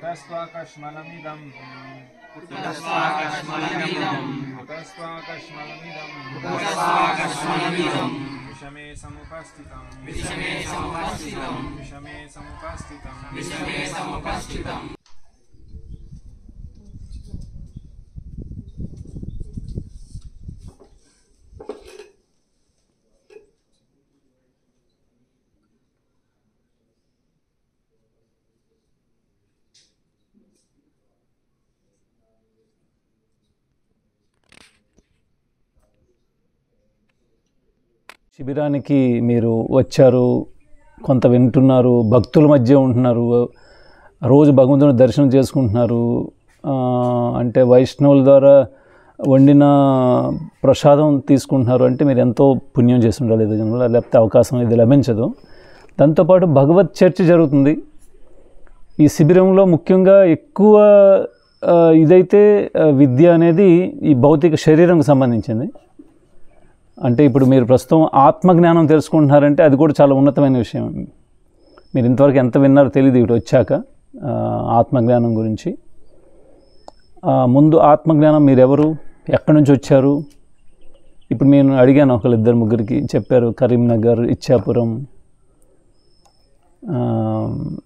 కుతస్వాకష్మలమిదం విషమే సముపస్థితం శిబిరానికి మీరు వచ్చారు, కొంత వింటున్నారు, భక్తుల మధ్య ఉంటున్నారు, రోజు భగవంతుని దర్శనం చేసుకుంటున్నారు. అంటే వైష్ణవుల ద్వారా వండిన ప్రసాదం తీసుకుంటున్నారు అంటే మీరు ఎంతో పుణ్యం చేస్తుంటారు ఏదో జన్మలో, లేకపోతే అవకాశం ఇది లభించదు. దాంతోపాటు భగవత్ చర్చ జరుగుతుంది ఈ శిబిరంలో. ముఖ్యంగా ఎక్కువ ఇదైతే విద్య అనేది ఈ భౌతిక శరీరంకు సంబంధించింది. అంటే ఇప్పుడు మీరు ప్రస్తుతం ఆత్మజ్ఞానం తెలుసుకుంటున్నారంటే అది కూడా చాలా ఉన్నతమైన విషయం. మీరు ఇంతవరకు ఎంత విన్నారో తెలియదు ఇటు వచ్చాక ఆత్మజ్ఞానం గురించి. ముందు ఆత్మజ్ఞానం మీరెవరు, ఎక్కడి నుంచి వచ్చారు? ఇప్పుడు నేను అడిగాను ఒకళ్ళిద్దరు ముగ్గురికి, చెప్పారు కరీంనగర్, ఇచ్చాపురం,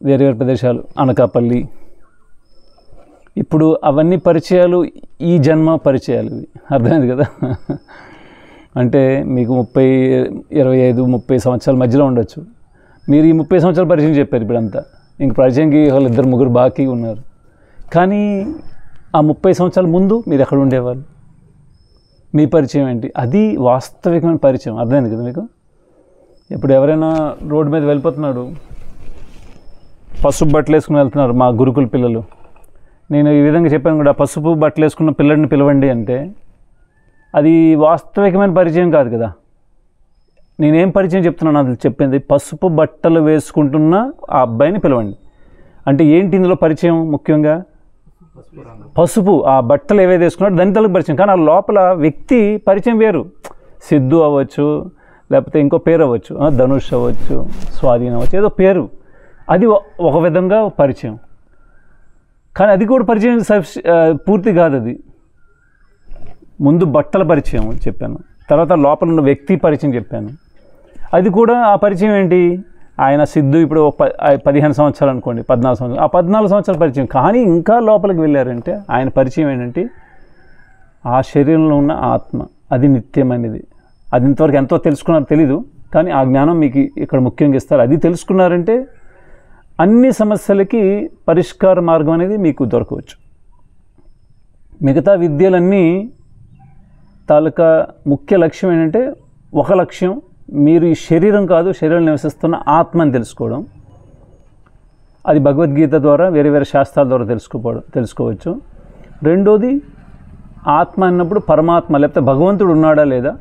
వేరే వేరే ప్రదేశాలు, అనకాపల్లి. ఇప్పుడు అవన్నీ పరిచయాలు ఈ జన్మ పరిచయాలు, ఇవి అర్థమైంది కదా. అంటే మీకు 25-30 సంవత్సరాల మధ్యలో ఉండొచ్చు. మీరు ఈ 30 సంవత్సరాల పరిచయం చెప్పారు ఇప్పుడంతా. ఇంక పరిచయంకి వాళ్ళు 2-3 బాకీ ఉన్నారు. కానీ ఆ 30 సంవత్సరాల ముందు మీరు ఎక్కడ ఉండేవాళ్ళు, మీ పరిచయం ఏంటి? అది వాస్తవికమైన పరిచయం. అర్థమైంది కదా మీకు. ఇప్పుడు ఎవరైనా రోడ్డు మీద వెళ్ళిపోతున్నాడు, పసుపు బట్టలు వేసుకుని వెళ్తున్నారు మా గురుకుల పిల్లలు. నేను ఈ విధంగా చెప్పాను కూడా, పసుపు బట్టలు వేసుకున్న పిల్లడిని పిలవండి అంటే అది వాస్తవికమైన పరిచయం కాదు కదా. నేనేం పరిచయం చెప్తున్నాను అది చెప్పింది, పసుపు బట్టలు వేసుకుంటున్న ఆ అబ్బాయిని పిలవండి అంటే ఏంటి ఇందులో పరిచయం? ముఖ్యంగా పసుపు, ఆ బట్టలు ఏవైతే వేసుకున్నాడో దాని తలకు పరిచయం. కానీ ఆ లోపల వ్యక్తి పరిచయం వేరు. సిద్ధు అవ్వచ్చు, లేకపోతే ఇంకో పేరు అవ్వచ్చు, ధనుష్ అవ్వచ్చు, స్వాధీనం అవ్వచ్చు, ఏదో పేరు. అది ఒక విధంగా పరిచయం. కానీ అది కూడా పరిచయం పూర్తి కాదు. అది ముందు బట్టల పరిచయం చెప్పాను, తర్వాత లోపల ఉన్న వ్యక్తి పరిచయం చెప్పాను. అది కూడా ఆ పరిచయం ఏంటి? ఆయన సిద్ధు ఇప్పుడు 15 సంవత్సరాలు అనుకోండి, 14 సంవత్సరాలు, ఆ 14 సంవత్సరాల పరిచయం. కానీ ఇంకా లోపలికి వెళ్ళారంటే ఆయన పరిచయం ఏంటంటే ఆ శరీరంలో ఉన్న ఆత్మ, అది నిత్యమైనది. అది ఇంతవరకు ఎంతో తెలుసుకున్నారో తెలీదు, కానీ ఆ జ్ఞానం మీకు ఇక్కడ ముఖ్యంగా ఇస్తారు. అది తెలుసుకున్నారంటే అన్ని సమస్యలకి పరిష్కార మార్గం అనేది మీకు దొరకవచ్చు. మిగతా విద్యలన్నీ తాలూకా ముఖ్య లక్ష్యం ఏంటంటే, ఒక లక్ష్యం మీరు ఈ శరీరం కాదు, శరీరంలో నివసిస్తున్న ఆత్మని తెలుసుకోవడం. అది భగవద్గీత ద్వారా, వేరే వేరే శాస్త్రాల ద్వారా తెలుసుకోవచ్చు. రెండోది, ఆత్మ అన్నప్పుడు పరమాత్మ లేకపోతే భగవంతుడు ఉన్నాడా లేదా,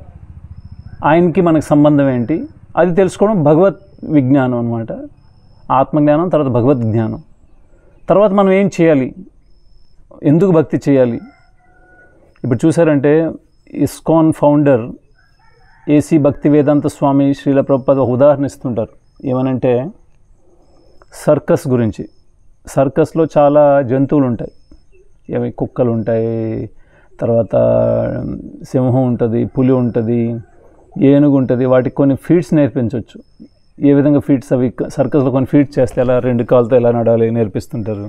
ఆయనకి మనకు సంబంధం ఏంటి, అది తెలుసుకోవడం భగవద్ విజ్ఞానం అనమాట. ఆత్మజ్ఞానం, తర్వాత భగవద్ జ్ఞానం. తర్వాత మనం ఏం చేయాలి, ఎందుకు భక్తి చేయాలి. ఇప్పుడు చూసారంటే ఇస్కాన్ ఫౌండర్ ఏసీ భక్తి వేదాంత స్వామి శ్రీల ప్రభుపాద ఒక ఉదాహరణ ఇస్తుంటారు. ఏమనంటే సర్కస్ గురించి. సర్కస్లో చాలా జంతువులు ఉంటాయి, ఏమి కుక్కలు ఉంటాయి, తర్వాత సింహం ఉంటుంది, పులి ఉంటుంది, ఏనుగు ఉంటుంది. వాటికి కొన్ని ఫీట్స్ నేర్పించవచ్చు. ఏ విధంగా ఫీట్స్, అవి సర్కస్లో కొన్ని ఫీట్స్ చేస్తే ఎలా 2 కాళ్ళతో ఎలా నడాలి నేర్పిస్తుంటారు.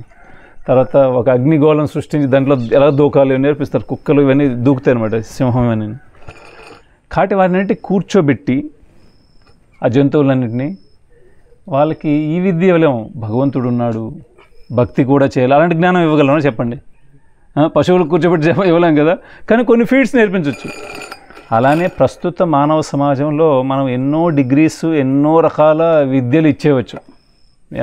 తర్వాత ఒక అగ్నిగోళం సృష్టించి దాంట్లో ఎలా దూకాలి నేర్పిస్తారు. కుక్కలు ఇవన్నీ దూకుతాయి అనమాట, సింహం ఇవన్నీ. కాబట్టి వాటిని కూర్చోబెట్టి ఆ జంతువులన్నింటినీ వాళ్ళకి ఈ విద్య ఇవ్వలేము. భగవంతుడు ఉన్నాడు, భక్తి కూడా చేయాలి, అలాంటి జ్ఞానం ఇవ్వగలమా చెప్పండి? పశువులు కూర్చోబెట్టి ఇవ్వలేం కదా. కానీ కొన్ని ఫీట్స్ నేర్పించవచ్చు. అలానే ప్రస్తుత మానవ సమాజంలో మనం ఎన్నో డిగ్రీస్, ఎన్నో రకాల విద్యలు ఇచ్చేయవచ్చు.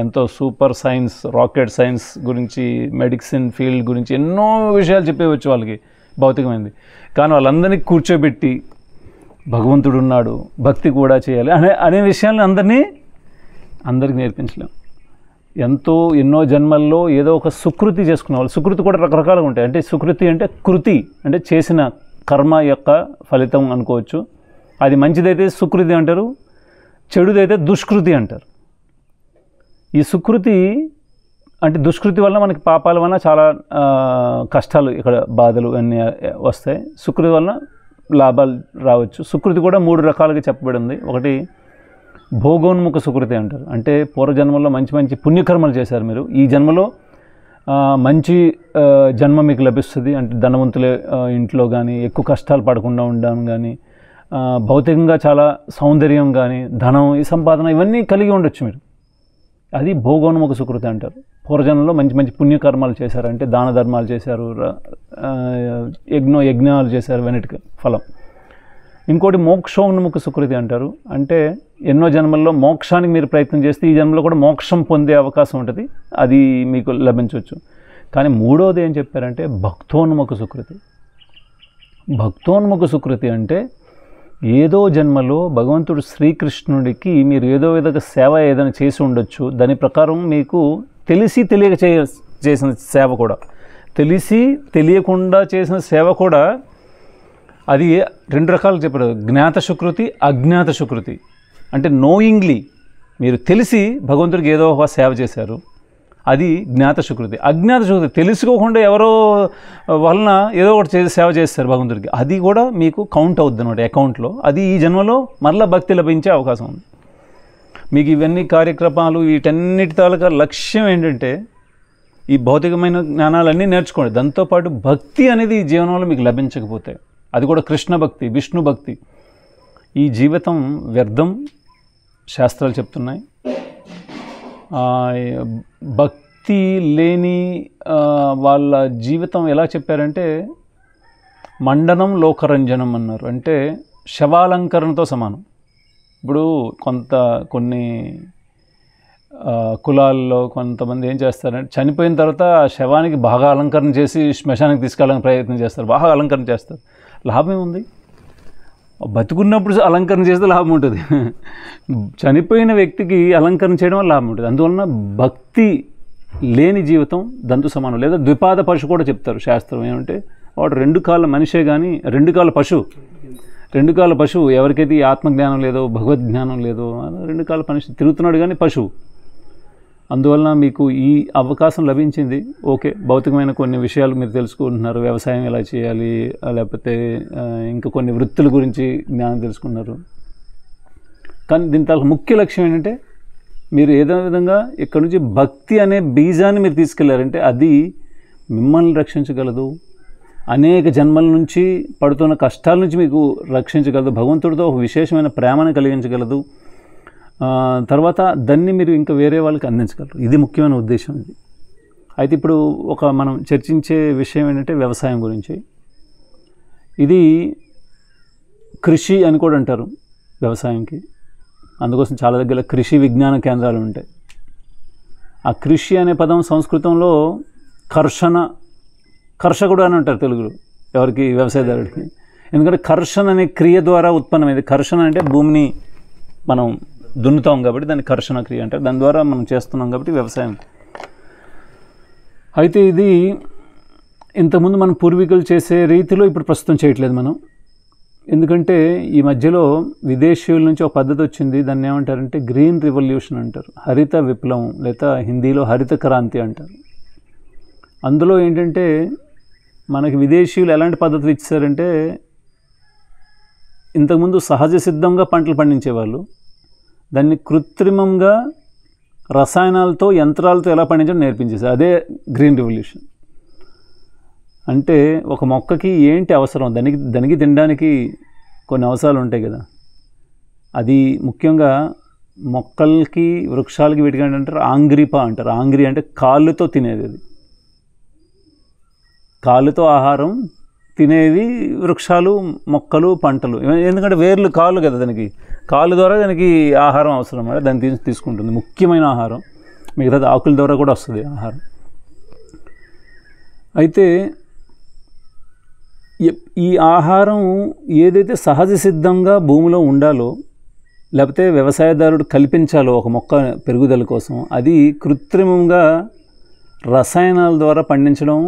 ఎంతో సూపర్ సైన్స్, రాకెట్ సైన్స్ గురించి, మెడిసిన్ ఫీల్డ్ గురించి ఎన్నో విషయాలు చెప్పేవచ్చు వాళ్ళకి, భౌతికమైనది. కానీ వాళ్ళందరినీ కూర్చోబెట్టి భగవంతుడు ఉన్నాడు, భక్తి కూడా చేయాలి అనే విషయాలను అందరికీ నేర్పించలేం. ఎన్నో జన్మల్లో ఏదో ఒక సుకృతి చేసుకునే వాళ్ళు. సుకృతి కూడా రకరకాలుగా ఉంటాయి. అంటే సుకృతి అంటే కృతి, అంటే చేసిన కర్మ యొక్క ఫలితం అనుకోవచ్చు. అది మంచిదైతే సుకృతి అంటారు, చెడుదైతే దుష్కృతి అంటారు. ఈ సుకృతి అంటే దుష్కృతి వల్ల మనకి పాపాల వల్ల చాలా కష్టాలు ఇక్కడ బాధలు అన్నీ వస్తాయి. సుకృతి వల్ల లాభాలు రావచ్చు. సుకృతి కూడా 3 రకాలుగా చెప్పబడింది. ఒకటి భోగోన్ముఖ సుకృతి అంటారు. అంటే పూర్వజన్మలో మంచి మంచి పుణ్యకర్మలు చేశారు మీరు, ఈ జన్మలో మంచి జన్మ మీకు లభిస్తుంది. అంటే ధనవంతుల ఇంట్లో కానీ, ఎక్కువ కష్టాలు పడకుండా ఉండడం కానీ, భౌతికంగా చాలా సౌందర్యం కానీ, ధనం, ఈ సంపాదన ఇవన్నీ కలిగి ఉండొచ్చు మీరు. అది భోగోన్ముఖ సుకృతి అంటారు. పూర్వజన్మలో మంచి మంచి పుణ్యకర్మాలు చేశారు, అంటే దాన ధర్మాలు చేశారు, యజ్ఞాలు చేశారు, వెనటికి ఫలం. ఇంకోటి మోక్షోన్ముఖ సుకృతి అంటారు. అంటే ఎన్నో జన్మల్లో మోక్షానికి మీరు ప్రయత్నం చేస్తే ఈ జన్మలో కూడా మోక్షం పొందే అవకాశం ఉంటుంది, అది మీకు లభించవచ్చు. కానీ మూడోది ఏం చెప్పారంటే భక్తోన్ముఖ సుకృతి. భక్తోన్ముఖ సుకృతి అంటే ఏదో జన్మలో భగవంతుడు శ్రీకృష్ణుడికి మీరు ఏదో విధంగా సేవ ఏదైనా చేసి ఉండొచ్చు. దాని ప్రకారం మీకు తెలిసి తెలియక చేసిన సేవ కూడా, తెలిసి తెలియకుండా చేసిన సేవ కూడా, అది 2 రకాలు చెప్పారు. జ్ఞాత సుకృతి, అజ్ఞాత సుకృతి. అంటే నోయింగ్లీ మీరు తెలిసి భగవంతుడికి ఏదో ఒక సేవ చేశారు, అది జ్ఞాత సుకృతి. అజ్ఞాత సుకృతి తెలుసుకోకుండా ఎవరో వలన ఏదో ఒకటి సేవ చేస్తారు భగవంతుడికి, అది కూడా మీకు కౌంట్ అవుద్ది అన్నమాట అకౌంట్లో. అది ఈ జన్మలో మరలా భక్తి లభించే అవకాశం ఉంది. మీకు ఇవన్నీ కార్యక్రమాలు వీటన్నిటి తాలూకా లక్ష్యం ఏంటంటే ఈ భౌతికమైన జ్ఞానాలన్నీ నేర్చుకోండి. దాంతోపాటు భక్తి అనేది ఈ జీవనంలో మీకు లభించకపోతే, అది కూడా కృష్ణ భక్తి, విష్ణు భక్తి, ఈ జీవితం వ్యర్థం శాస్త్రాలు చెప్తున్నాయి. భక్తి లేని వాళ్ళ జీవితం ఎలా చెప్పారంటే మండనం లోకరంజనం అన్నారు. అంటే శవాలంకరణతో సమానం. ఇప్పుడు కొన్ని కులాల్లో కొంతమంది ఏం చేస్తారంటే చనిపోయిన తర్వాత ఆ శవానికి బాగా అలంకరణ చేసి శ్మశానికి తీసుకెళ్ళడానికి ప్రయత్నం చేస్తారు, బాగా అలంకరణ చేస్తారు. లాభం ఏముంది? బతుకున్నప్పుడు అలంకరణ చేస్తే లాభం ఉంటుంది, చనిపోయిన వ్యక్తికి అలంకరణ చేయడం వల్ల లాభం ఉంటుంది. అందువలన భక్తి లేని జీవితం దంతు సమానం. లేదా ద్విపాద పశు కూడా చెప్తారు శాస్త్రం. ఏమంటే వాడు 2 కాళ్ళ మనిషే కానీ 2 కాళ్ళ పశువు. 2 కాళ్ళ పశువు ఎవరికైతే ఆత్మజ్ఞానం లేదో, భగవద్జ్ఞానం లేదో, 2 కాళ్ళ మనిషి తిరుగుతున్నాడు కానీ పశువు. అందువలన మీకు ఈ అవకాశం లభించింది. ఓకే, భౌతికమైన కొన్ని విషయాలు మీరు తెలుసుకుంటున్నారు, వ్యవసాయం ఎలా చేయాలి, లేకపోతే ఇంకా కొన్ని వృత్తుల గురించి జ్ఞానం తెలుసుకున్నారు. కానీ దీని తాలూకు ముఖ్య లక్ష్యం ఏంటంటే మీరు ఏదో విధంగా ఇక్కడ నుంచి భక్తి అనే బీజాన్ని మీరు తీసుకెళ్లారంటే అది మిమ్మల్ని రక్షించగలదు, అనేక జన్మల నుంచి పడుతున్న కష్టాల నుంచి మీకు రక్షించగలదు, భగవంతుడితో ఒక విశేషమైన ప్రేమను కలిగించగలదు, తర్వాత దాన్ని మీరు ఇంకా వేరే వాళ్ళకి అందించగలరు. ఇది ముఖ్యమైన ఉద్దేశం ఇది. అయితే ఇప్పుడు మనం చర్చించే విషయం ఏంటంటే వ్యవసాయం గురించి. ఇది కృషి అని కూడా అంటారు వ్యవసాయంకి. అందుకోసం చాలా దగ్గర కృషి విజ్ఞాన కేంద్రాలు ఉంటాయి. ఆ కృషి అనే పదం సంస్కృతంలో కర్షకుడు అని అంటారు తెలుగులో ఎవరికి, వ్యవసాయదారుడికి. ఎందుకంటే కర్షణ అనే క్రియ ద్వారా ఉత్పన్నమైంది. కర్షణ అంటే భూమిని మనం దున్నుతాం కాబట్టి దాన్ని కర్షణ క్రియ అంటారు. దాని ద్వారా మనం చేస్తున్నాం కాబట్టి వ్యవసాయం. అయితే ఇది ఇంతకుముందు మన పూర్వీకులు చేసే రీతిలో ఇప్పుడు ప్రస్తుతం చేయట్లేదు మనం. ఎందుకంటే ఈ మధ్యలో విదేశీయుల నుంచి ఒక పద్ధతి వచ్చింది. దాన్ని ఏమంటారంటే గ్రీన్ రివల్యూషన్ అంటారు, హరిత విప్లవం, లేదా హిందీలో హరిత క్రాంతి అంటారు. అందులో ఏంటంటే మనకి విదేశీయులు ఎలాంటి పద్ధతులు ఇచ్చారంటే ఇంతకుముందు సహజ సిద్ధంగా పంటలు పండించేవాళ్ళు, దాన్ని కృత్రిమంగా రసాయనాలతో, యంత్రాలతో ఎలా పండించడం నేర్పించేసారు. అదే గ్రీన్ రివల్యూషన్. అంటే ఒక మొక్కకి ఏంటి అవసరం, దానికి తినడానికి కొన్ని అవసరాలు ఉంటాయి కదా. అది ముఖ్యంగా మొక్కలకి, వృక్షాలకి, వీటికి అంటారు ఆంగ్రీపా అంటారు. ఆంగ్రీ అంటే కాళ్ళతో తినేది. అది కాళ్ళతో ఆహారం తినేవి వృక్షాలు, మొక్కలు, పంటలు. ఎందుకంటే వేర్లు, కాళ్ళు కదా, దానికి కాళ్ళు ద్వారా దానికి ఆహారం అవసరం అన్నమాట. దాన్ని తీసుకుంటుంది ముఖ్యమైన ఆహారం. మిగతాది ఆకుల ద్వారా కూడా వస్తుంది ఆహారం. అయితే ఈ ఆహారం ఏదైతే సహజ సిద్ధంగా భూమిలో ఉండాలో, లేకపోతే వ్యవసాయదారుడు కల్పించాలో ఒక మొక్క పెరుగుదల కోసం, అది కృత్రిమంగా రసాయనాల ద్వారా పండించడం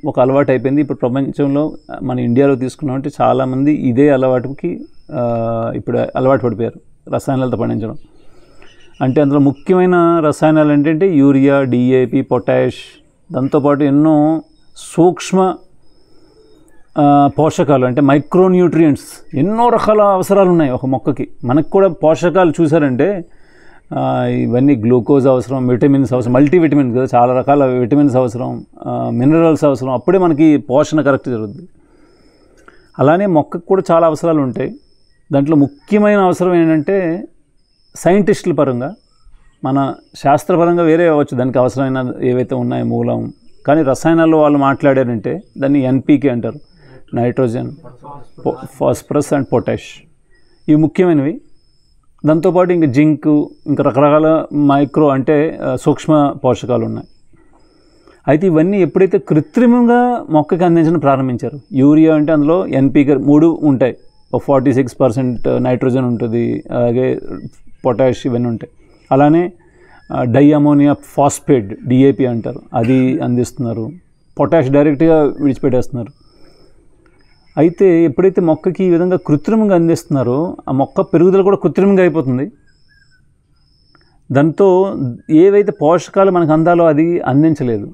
ఒక అలవాటు అయిపోయింది. ఇప్పుడు ప్రపంచంలో మన ఇండియాలో తీసుకున్నామంటే చాలామంది ఇదే అలవాటుకి ఇప్పుడు అలవాటు పడిపోయారు, రసాయనాలతో పండించడం. అంటే అందులో ముఖ్యమైన రసాయనాలు ఏంటంటే యూరియా, డిఏపి, పొటాష్, దాంతోపాటు ఎన్నో సూక్ష్మ పోషకాలు అంటే మైక్రోన్యూట్రియంట్స్, ఎన్నో రకాల అవసరాలు ఉన్నాయి ఒక మొక్కకి. మనకు కూడా పోషకాలు చూసారంటే ఇవన్నీ గ్లూకోజ్ అవసరం, విటమిన్స్ అవసరం, మల్టీవిటమిన్స్ కదా, చాలా రకాల విటమిన్స్ అవసరం, మినరల్స్ అవసరం, అప్పుడే మనకి పోషణ కరెక్ట్ జరుగుతుంది. అలానే మొక్కకు కూడా చాలా అవసరాలు ఉంటాయి. దాంట్లో ముఖ్యమైన అవసరం ఏంటంటే సైంటిస్టుల పరంగా, మన శాస్త్రపరంగా వేరే అవ్వచ్చు దానికి అవసరమైన ఏవైతే ఉన్నాయో మూలం, కానీ రసాయనాల్లో వాళ్ళు మాట్లాడారంటే దాన్ని ఎన్పికే అంటారు, నైట్రోజన్, ఫాస్ఫరస్ అండ్ పొటాష్. ఇవి ముఖ్యమైనవి. దాంతోపాటు ఇంకా జింక్, ఇంకా రకరకాల మైక్రో అంటే సూక్ష్మ పోషకాలు ఉన్నాయి. అయితే ఇవన్నీ ఎప్పుడైతే కృత్రిమంగా మొక్కకి అందించడం ప్రారంభించారు, యూరియా అంటే అందులో ఎన్పికే 3 ఉంటాయి, 46% నైట్రోజన్ ఉంటుంది, అలాగే పొటాష్ ఇవన్నీ ఉంటాయి. అలానే డైఅమోనియా ఫాస్ఫేట్, డిఏపి అంటారు, అది అందిస్తున్నారు. పొటాష్ డైరెక్ట్గా విడిచిపెట్టేస్తున్నారు. అయితే ఎప్పుడైతే మొక్కకి ఈ విధంగా కృత్రిమంగా అందిస్తున్నారో ఆ మొక్క పెరుగుదల కూడా కృత్రిమంగా అయిపోతుంది. దాంతో ఏవైతే పోషకాలు మనకు అందాలో అది అందించలేదు,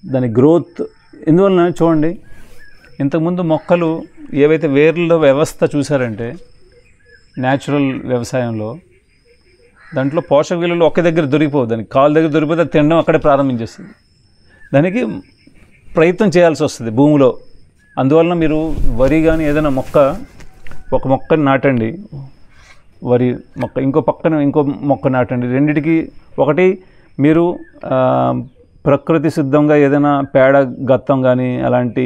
దాని గ్రోత్. ఎందువలన చూడండి, ఇంతకుముందు మొక్కలు ఏవైతే వేర్ల వ్యవస్థ చూసారంటే న్యాచురల్ వ్యవసాయంలో దాంట్లో పోషక విలువలు ఒకే దగ్గర దొరికిపోవు, దానికి కాలు దగ్గర దొరికిపోతే అది తినడం అక్కడే ప్రారంభించేస్తుంది. దానికి ప్రయత్నం చేయాల్సి వస్తుంది భూమిలో. అందువలన మీరు వరి కానీ ఏదైనా ఒక మొక్కని నాటండి, వరి మొక్క, ఇంకో పక్కన ఇంకో మొక్క నాటండి. రెండిటికి ఒకటి మీరు ప్రకృతి సిద్ధంగా ఏదైనా పేడ, గత్తం కానీ అలాంటి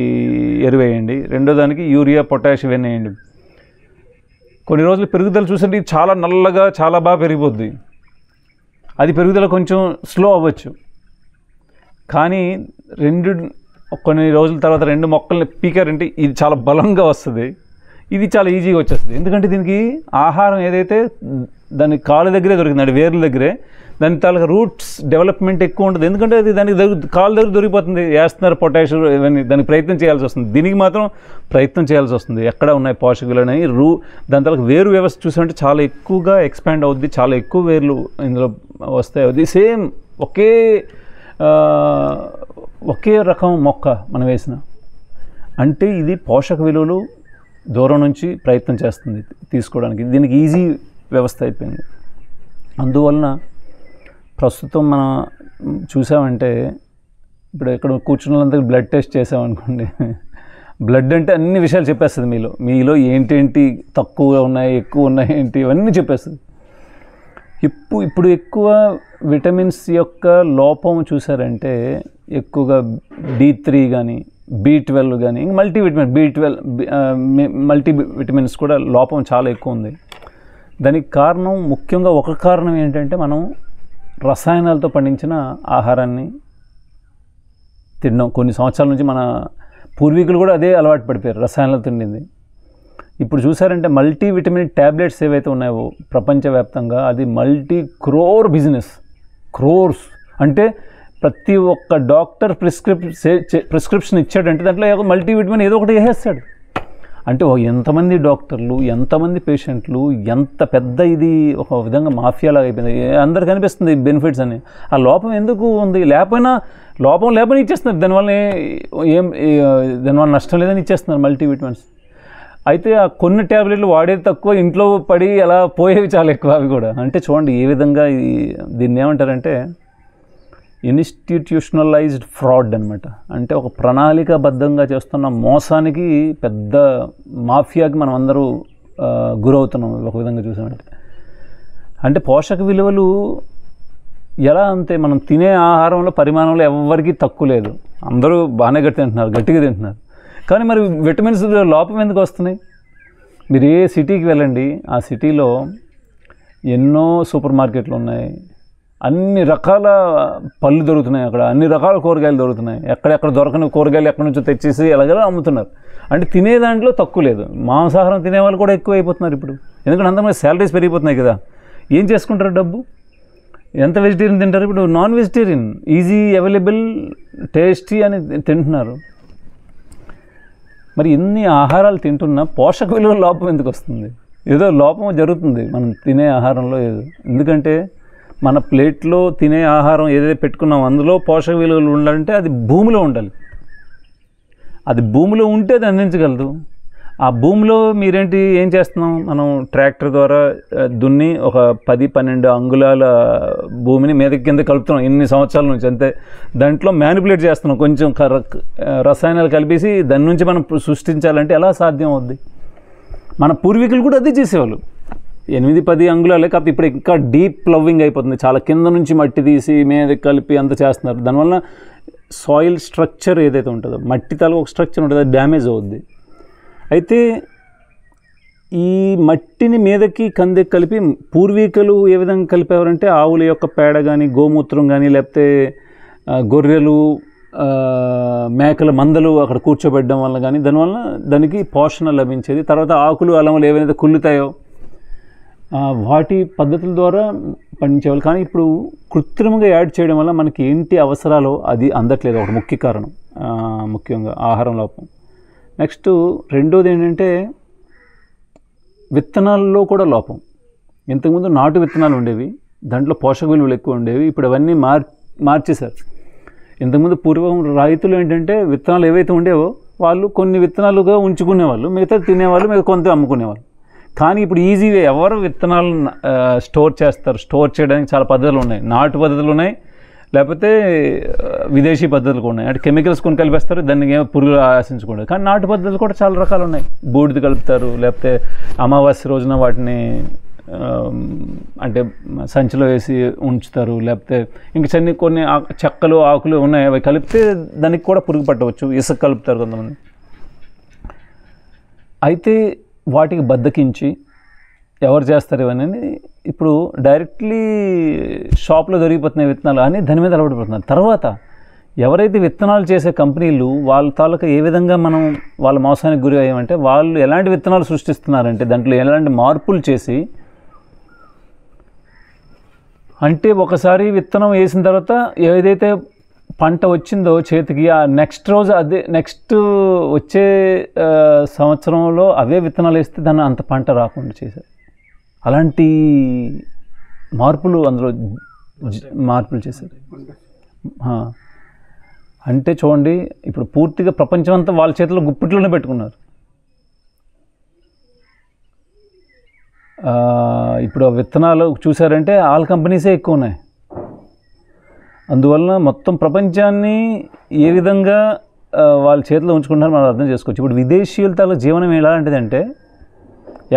ఎరువేయండి. రెండో దానికి యూరియా, పొటాష్ ఇవన్నీ వేయండి. కొన్ని రోజులు పెరుగుదల చూసండి చాలా నల్లగా చాలా బాగా పెరిగిపోద్ది. అది పెరుగుదల కొంచెం స్లో అవ్వచ్చు, కానీ కొన్ని రోజుల తర్వాత 2 మొక్కల్ని పీకారంటే ఇది చాలా బలంగా వస్తుంది, ఇది చాలా ఈజీగా వచ్చేస్తుంది. ఎందుకంటే దీనికి ఆహారం ఏదైతే దాని కాలు దగ్గరే దొరికింది, వేర్ల దగ్గరే, దాని తాలూకా రూట్స్ డెవలప్మెంట్ ఎక్కువ ఉంటుంది. ఎందుకంటే అది దానికి కాలు దగ్గర దొరికిపోతుంది, వేస్తున్నారు పొటాష్ ఇవన్నీ, దానికి ప్రయత్నం చేయాల్సి వస్తుంది. దీనికి మాత్రం ప్రయత్నం చేయాల్సి వస్తుంది, ఎక్కడ ఉన్నాయి పోషకాలు అని. దాని తాలూకా వేరు వ్యవస్థ చూసామంటే చాలా ఎక్కువగా ఎక్స్పాండ్ అవుద్ది, చాలా ఎక్కువ వేర్లు ఇందులో వస్తాయి. అది సేమ్ ఒకే రకం మొక్క మనం వేసిన అంటే ఇది పోషక విలువలు దూరం నుంచి ప్రయత్నం చేస్తుంది తీసుకోవడానికి. దీనికి ఈజీ వ్యవస్థ అయిపోయింది. అందువలన ప్రస్తుతం మనం చూసామంటే ఇప్పుడు ఇక్కడ కూర్చున్న వాళ్ళందరికీ బ్లడ్ టెస్ట్ చేసామనుకోండి, బ్లడ్ అంటే అన్ని విషయాలు చెప్పేస్తుంది. మీలో ఏంటేంటి తక్కువ ఉన్నాయి, ఎక్కువ ఉన్నాయి ఏంటి, ఇవన్నీ చెప్పేస్తుంది. ఇప్పుడు ఎక్కువ విటమిన్స్ యొక్క లోపం చూసారంటే ఎక్కువగా B3 కానీ B12 కానీ ఇంకా మల్టీవిటమిన్స్ కూడా లోపం చాలా ఎక్కువ ఉంది. దానికి కారణం ముఖ్యంగా ఒక కారణం ఏంటంటే మనం రసాయనాలతో పండించిన ఆహారాన్ని తినడం. కొన్ని సంవత్సరాల నుంచి మన పూర్వీకులు కూడా అదే అలవాటు పడిపోయారు, రసాయనాలు తిండింది. ఇప్పుడు చూసారంటే మల్టీవిటమిన్ ట్యాబ్లెట్స్ ఏవైతే ఉన్నాయో ప్రపంచవ్యాప్తంగా అది క్రోర్ బిజినెస్. క్రోర్స్ అంటే ప్రతి ఒక్క డాక్టర్ ప్రిస్క్రిప్షన్ ఇచ్చాడంటే దాంట్లో మల్టీవిటమిన్ ఏదో ఒకటి వేసేస్తాడు. అంటే ఎంతమంది డాక్టర్లు, ఎంతమంది పేషెంట్లు, ఎంత పెద్ద ఇది ఒక విధంగా మాఫియాలాగా అయిపోయింది. అందరికి అనిపిస్తుంది బెనిఫిట్స్ అని. ఆ లోపం ఎందుకు ఉంది? లోపం లేకపోయినా ఇచ్చేస్తున్నారు. దానివల్ల నష్టం లేదని ఇచ్చేస్తున్నారు మల్టీవిటమిన్స్. అయితే ఆ కొన్ని ట్యాబ్లెట్లు వాడేది తక్కువ, ఇంట్లో పడి అలా పోయేవి చాలా ఎక్కువ అవి కూడా. అంటే చూడండి ఏ విధంగా దీన్ని ఏమంటారంటే ఇన్స్టిట్యూషనలైజ్డ్ ఫ్రాడ్ అనమాట. అంటే ఒక ప్రణాళికాబద్ధంగా చేస్తున్న మోసానికి, పెద్ద మాఫియాకి మనం అందరూ గురవుతున్నాం ఒక విధంగా చూసామంటే. అంటే పోషక విలువలు ఎలా అంతే, మనం తినే ఆహారంలో పరిమాణంలో ఎవరికి తక్కువ లేదు, అందరూ బాగానే గట్టిగా తింటున్నారు. కానీ మరి విటమిన్స్ లోపం ఎందుకు వస్తున్నాయి? మీరు ఏ సిటీకి వెళ్ళండి, ఆ సిటీలో ఎన్నో సూపర్ మార్కెట్లు ఉన్నాయి, అన్ని రకాల పళ్ళు దొరుకుతున్నాయి, అక్కడ అన్ని రకాల కూరగాయలు దొరుకుతున్నాయి. ఎక్కడెక్కడ దొరకని కూరగాయలు ఎక్కడి నుంచో తెచ్చేసి ఎలాగలా అమ్ముతున్నారు. అంటే తినే దాంట్లో తక్కువ లేదు. మాంసాహారం తినేవాళ్ళు కూడా ఎక్కువ అయిపోతున్నారు ఇప్పుడు, ఎందుకంటే అంతమంది శాలరీస్ పెరిగిపోతున్నాయి కదా. ఏం చేసుకుంటారు డబ్బు? ఎంత వెజిటేరియన్ తింటారు? ఇప్పుడు non vegetarian, easy available, tasty అని తింటున్నారు. మరి ఎన్ని ఆహారాలు తింటున్నా పోషక విలువల లోపం ఎందుకు వస్తుంది? ఏదో లోపం జరుగుతుంది మనం తినే ఆహారంలో ఏదో. ఎందుకంటే మన ప్లేట్లో తినే ఆహారం ఏదైతే పెట్టుకున్నామో అందులో పోషక విలువలు ఉండాలంటే అది భూమిలో ఉండాలి. అది భూమిలో ఉంటే అది అందించగలదు. ఆ భూమిలో మీరేంటి ఏం చేస్తున్నాం, మనం ట్రాక్టర్ ద్వారా దున్ని ఒక 10-12 అంగుళాల భూమిని మీద కింద కలుపుతున్నాం ఎన్ని సంవత్సరాల నుంచి, అంతే. దాంట్లో మ్యానిపులేట్ చేస్తున్నాం, కొంచెం రసాయనాలు కలిపేసి దాని నుంచి మనం సృష్టించాలంటే ఎలా సాధ్యం అవుద్ది? మన పూర్వీకులు కూడా అదే చేసేవాళ్ళు. 8-10 అంగుళాలే, కాకపోతే ఇప్పుడు ఇంకా డీప్ ప్లవ్వింగ్ అయిపోతుంది, చాలా కింద నుంచి మట్టి తీసి మీద కలిపి అంత చేస్తున్నారు. దానివల్ల సాయిల్ స్ట్రక్చర్ ఏదైతే ఉంటుందో, మట్టి తాలూకు ఒక స్ట్రక్చర్ ఉంటుంది, అది డ్యామేజ్ అవుద్ది. అయితే ఈ మట్టిని మీదకి కందెకి కలిపి పూర్వీకులు ఏ విధంగా కలిపేవారంటే ఆవుల యొక్క పేడ కానీ, గోమూత్రం కానీ, లేకపోతే గొర్రెలు, మేకల మందలు అక్కడ కూర్చోబెట్టడం వల్ల కానీ దానివల్ల దానికి పోషణ లభించేది. తర్వాత ఆకులు అలములు ఏవైతే కుళ్ళుతాయో వాటి పద్ధతుల ద్వారా పండించేవాళ్ళు. కానీ ఇప్పుడు కృత్రిమంగా యాడ్ చేయడం వల్ల మనకి ఏంటి అవసరాలో అది అందట్లేదు, ఒక ముఖ్య కారణం, ముఖ్యంగా ఆహారం లోపం. నెక్స్ట్ రెండోది ఏంటంటే విత్తనాల్లో కూడా లోపం. ఇంతకుముందు నాటు విత్తనాలు ఉండేవి, దాంట్లో పోషక విలువలు ఎక్కువ ఉండేవి, ఇప్పుడు అవన్నీ మార్చేశారు. ఇంతకుముందు పూర్వం రైతులు ఏంటంటే విత్తనాలు ఏవైతే ఉండేవో వాళ్ళు కొన్ని విత్తనాలుగా ఉంచుకునేవాళ్ళు, మిగతా తినేవాళ్ళు, మిగతా కొంత అమ్ముకునేవాళ్ళు. కానీ ఇప్పుడు ఈజీగా ఎవరు విత్తనాలు స్టోర్ చేస్తారు, స్టోర్ చేయడానికి చాలా పద్ధతులు ఉన్నాయి. నాటు పద్ధతులు ఉన్నాయి, లేకపోతే విదేశీ పద్ధతులు కూడా ఉన్నాయి. అంటే కెమికల్స్ కొన్ని కలిపేస్తారు, దానికి ఏమో పురుగులు ఆశించకూడదు. కానీ నాటు పద్ధతులు కూడా చాలా రకాలు ఉన్నాయి. బూడిద కలుపుతారు, లేకపోతే అమావాస్య రోజున వాటిని అంటే సంచిలో వేసి ఉంచుతారు, లేకపోతే ఇంక కొన్ని చెక్కలు ఆకులు ఉన్నాయి, అవి కలిపితే దానికి కూడా పురుగు పట్టవచ్చు. ఇసుక కలుపుతారు కొంతమంది. అయితే వాటికి బద్దకించి ఎవరు చేస్తారు ఇవన్నీ? ఇప్పుడు డైరెక్ట్లీ షాప్లో దొరికిపోతున్నాయి విత్తనాలు అని దాని మీద అలవాటుపడుతున్నారు. తర్వాత ఎవరైతే విత్తనాలు చేసే కంపెనీలు వాళ్ళ తాలూకా ఏ విధంగా మనం వాళ్ళ మోసానికి గురి అయ్యామంటే, వాళ్ళు ఎలాంటి విత్తనాలు సృష్టిస్తున్నారంటే దాంట్లో ఎలాంటి మార్పులు చేసి, అంటే ఒకసారి విత్తనం వేసిన తర్వాత ఏదైతే పంట వచ్చిందో చేతికి, ఆ నెక్స్ట్ రోజు అదే నెక్స్ట్ వచ్చే సంవత్సరంలో అవే విత్తనాలు వేస్తే దాన్ని అంత పంట రాకుండా చేశారు. అలాంటి మార్పులు అందులో మార్పులు చేశారు. అంటే చూడండి, ఇప్పుడు పూర్తిగా ప్రపంచం అంతా వాళ్ళ చేతిలో గుప్పిట్లోనే పెట్టుకున్నారు. ఇప్పుడు ఆ విత్తనాలు చూసారంటే ఆల్ కంపెనీసే ఎక్కువ ఉన్నాయి. అందువలన మొత్తం ప్రపంచాన్ని ఏ విధంగా వాళ్ళ చేతిలో ఉంచుకుంటారో మనం అర్థం చేసుకోవచ్చు. ఇప్పుడు విదేశీయుల తాలూకు జీవనం ఎలాంటిదంటే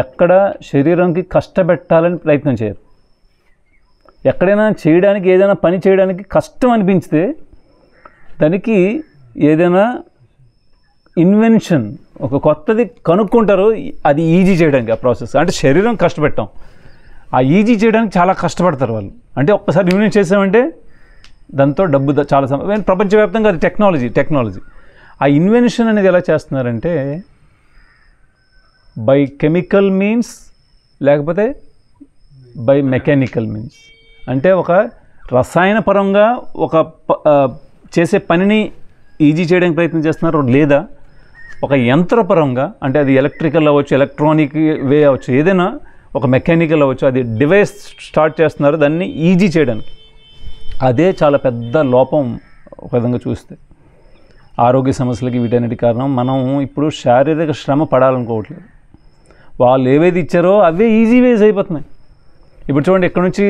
ఎక్కడ శరీరంకి కష్టపెట్టాలని ప్రయత్నం చేయరు. ఎక్కడైనా చేయడానికి, ఏదైనా పని చేయడానికి కష్టం అనిపించితే దానికి ఏదైనా ఇన్వెన్షన్, ఒక కొత్తది కనుక్కుంటారు, అది ఈజీ చేయడానికి ఆ ప్రాసెస్. అంటే శరీరం కష్టపెట్టాం, ఆ ఈజీ చేయడానికి చాలా కష్టపడతారు వాళ్ళు. అంటే ఒక్కసారి ఇన్వెన్షన్ చేసామంటే దాంతో డబ్బు చాలా ప్రపంచవ్యాప్తంగా అది టెక్నాలజీ. ఆ ఇన్వెన్షన్ అనేది ఎలా చేస్తున్నారంటే బై కెమికల్ మీన్స్, లేకపోతే బై మెకానికల్ మీన్స్. అంటే ఒక రసాయన పరంగా ఒక చేసే పనిని ఈజీ చేయడానికి ప్రయత్నం చేస్తున్నారు, లేదా ఒక యంత్రపరంగా, అంటే అది ఎలక్ట్రికల్ అవ్వచ్చు, ఎలక్ట్రానిక్ వే అవ్వచ్చు, ఏదైనా ఒక మెకానికల్ అవ్వచ్చు, అది డివైస్ స్టార్ట్ చేస్తున్నారు దాన్ని ఈజీ చేయడానికి. అదే చాలా పెద్ద లోపం ఒక విధంగా చూస్తే. ఆరోగ్య సమస్యలకి వీటన్నిటి కారణం మనం ఇప్పుడు శారీరక శ్రమ పడాలనుకోవట్లేదు. వాళ్ళు ఏవైతే ఇచ్చారో అవే ఈజీ వేస్ అయిపోతున్నాయి. ఇప్పుడు చూడండి, ఇక్కడ నుంచి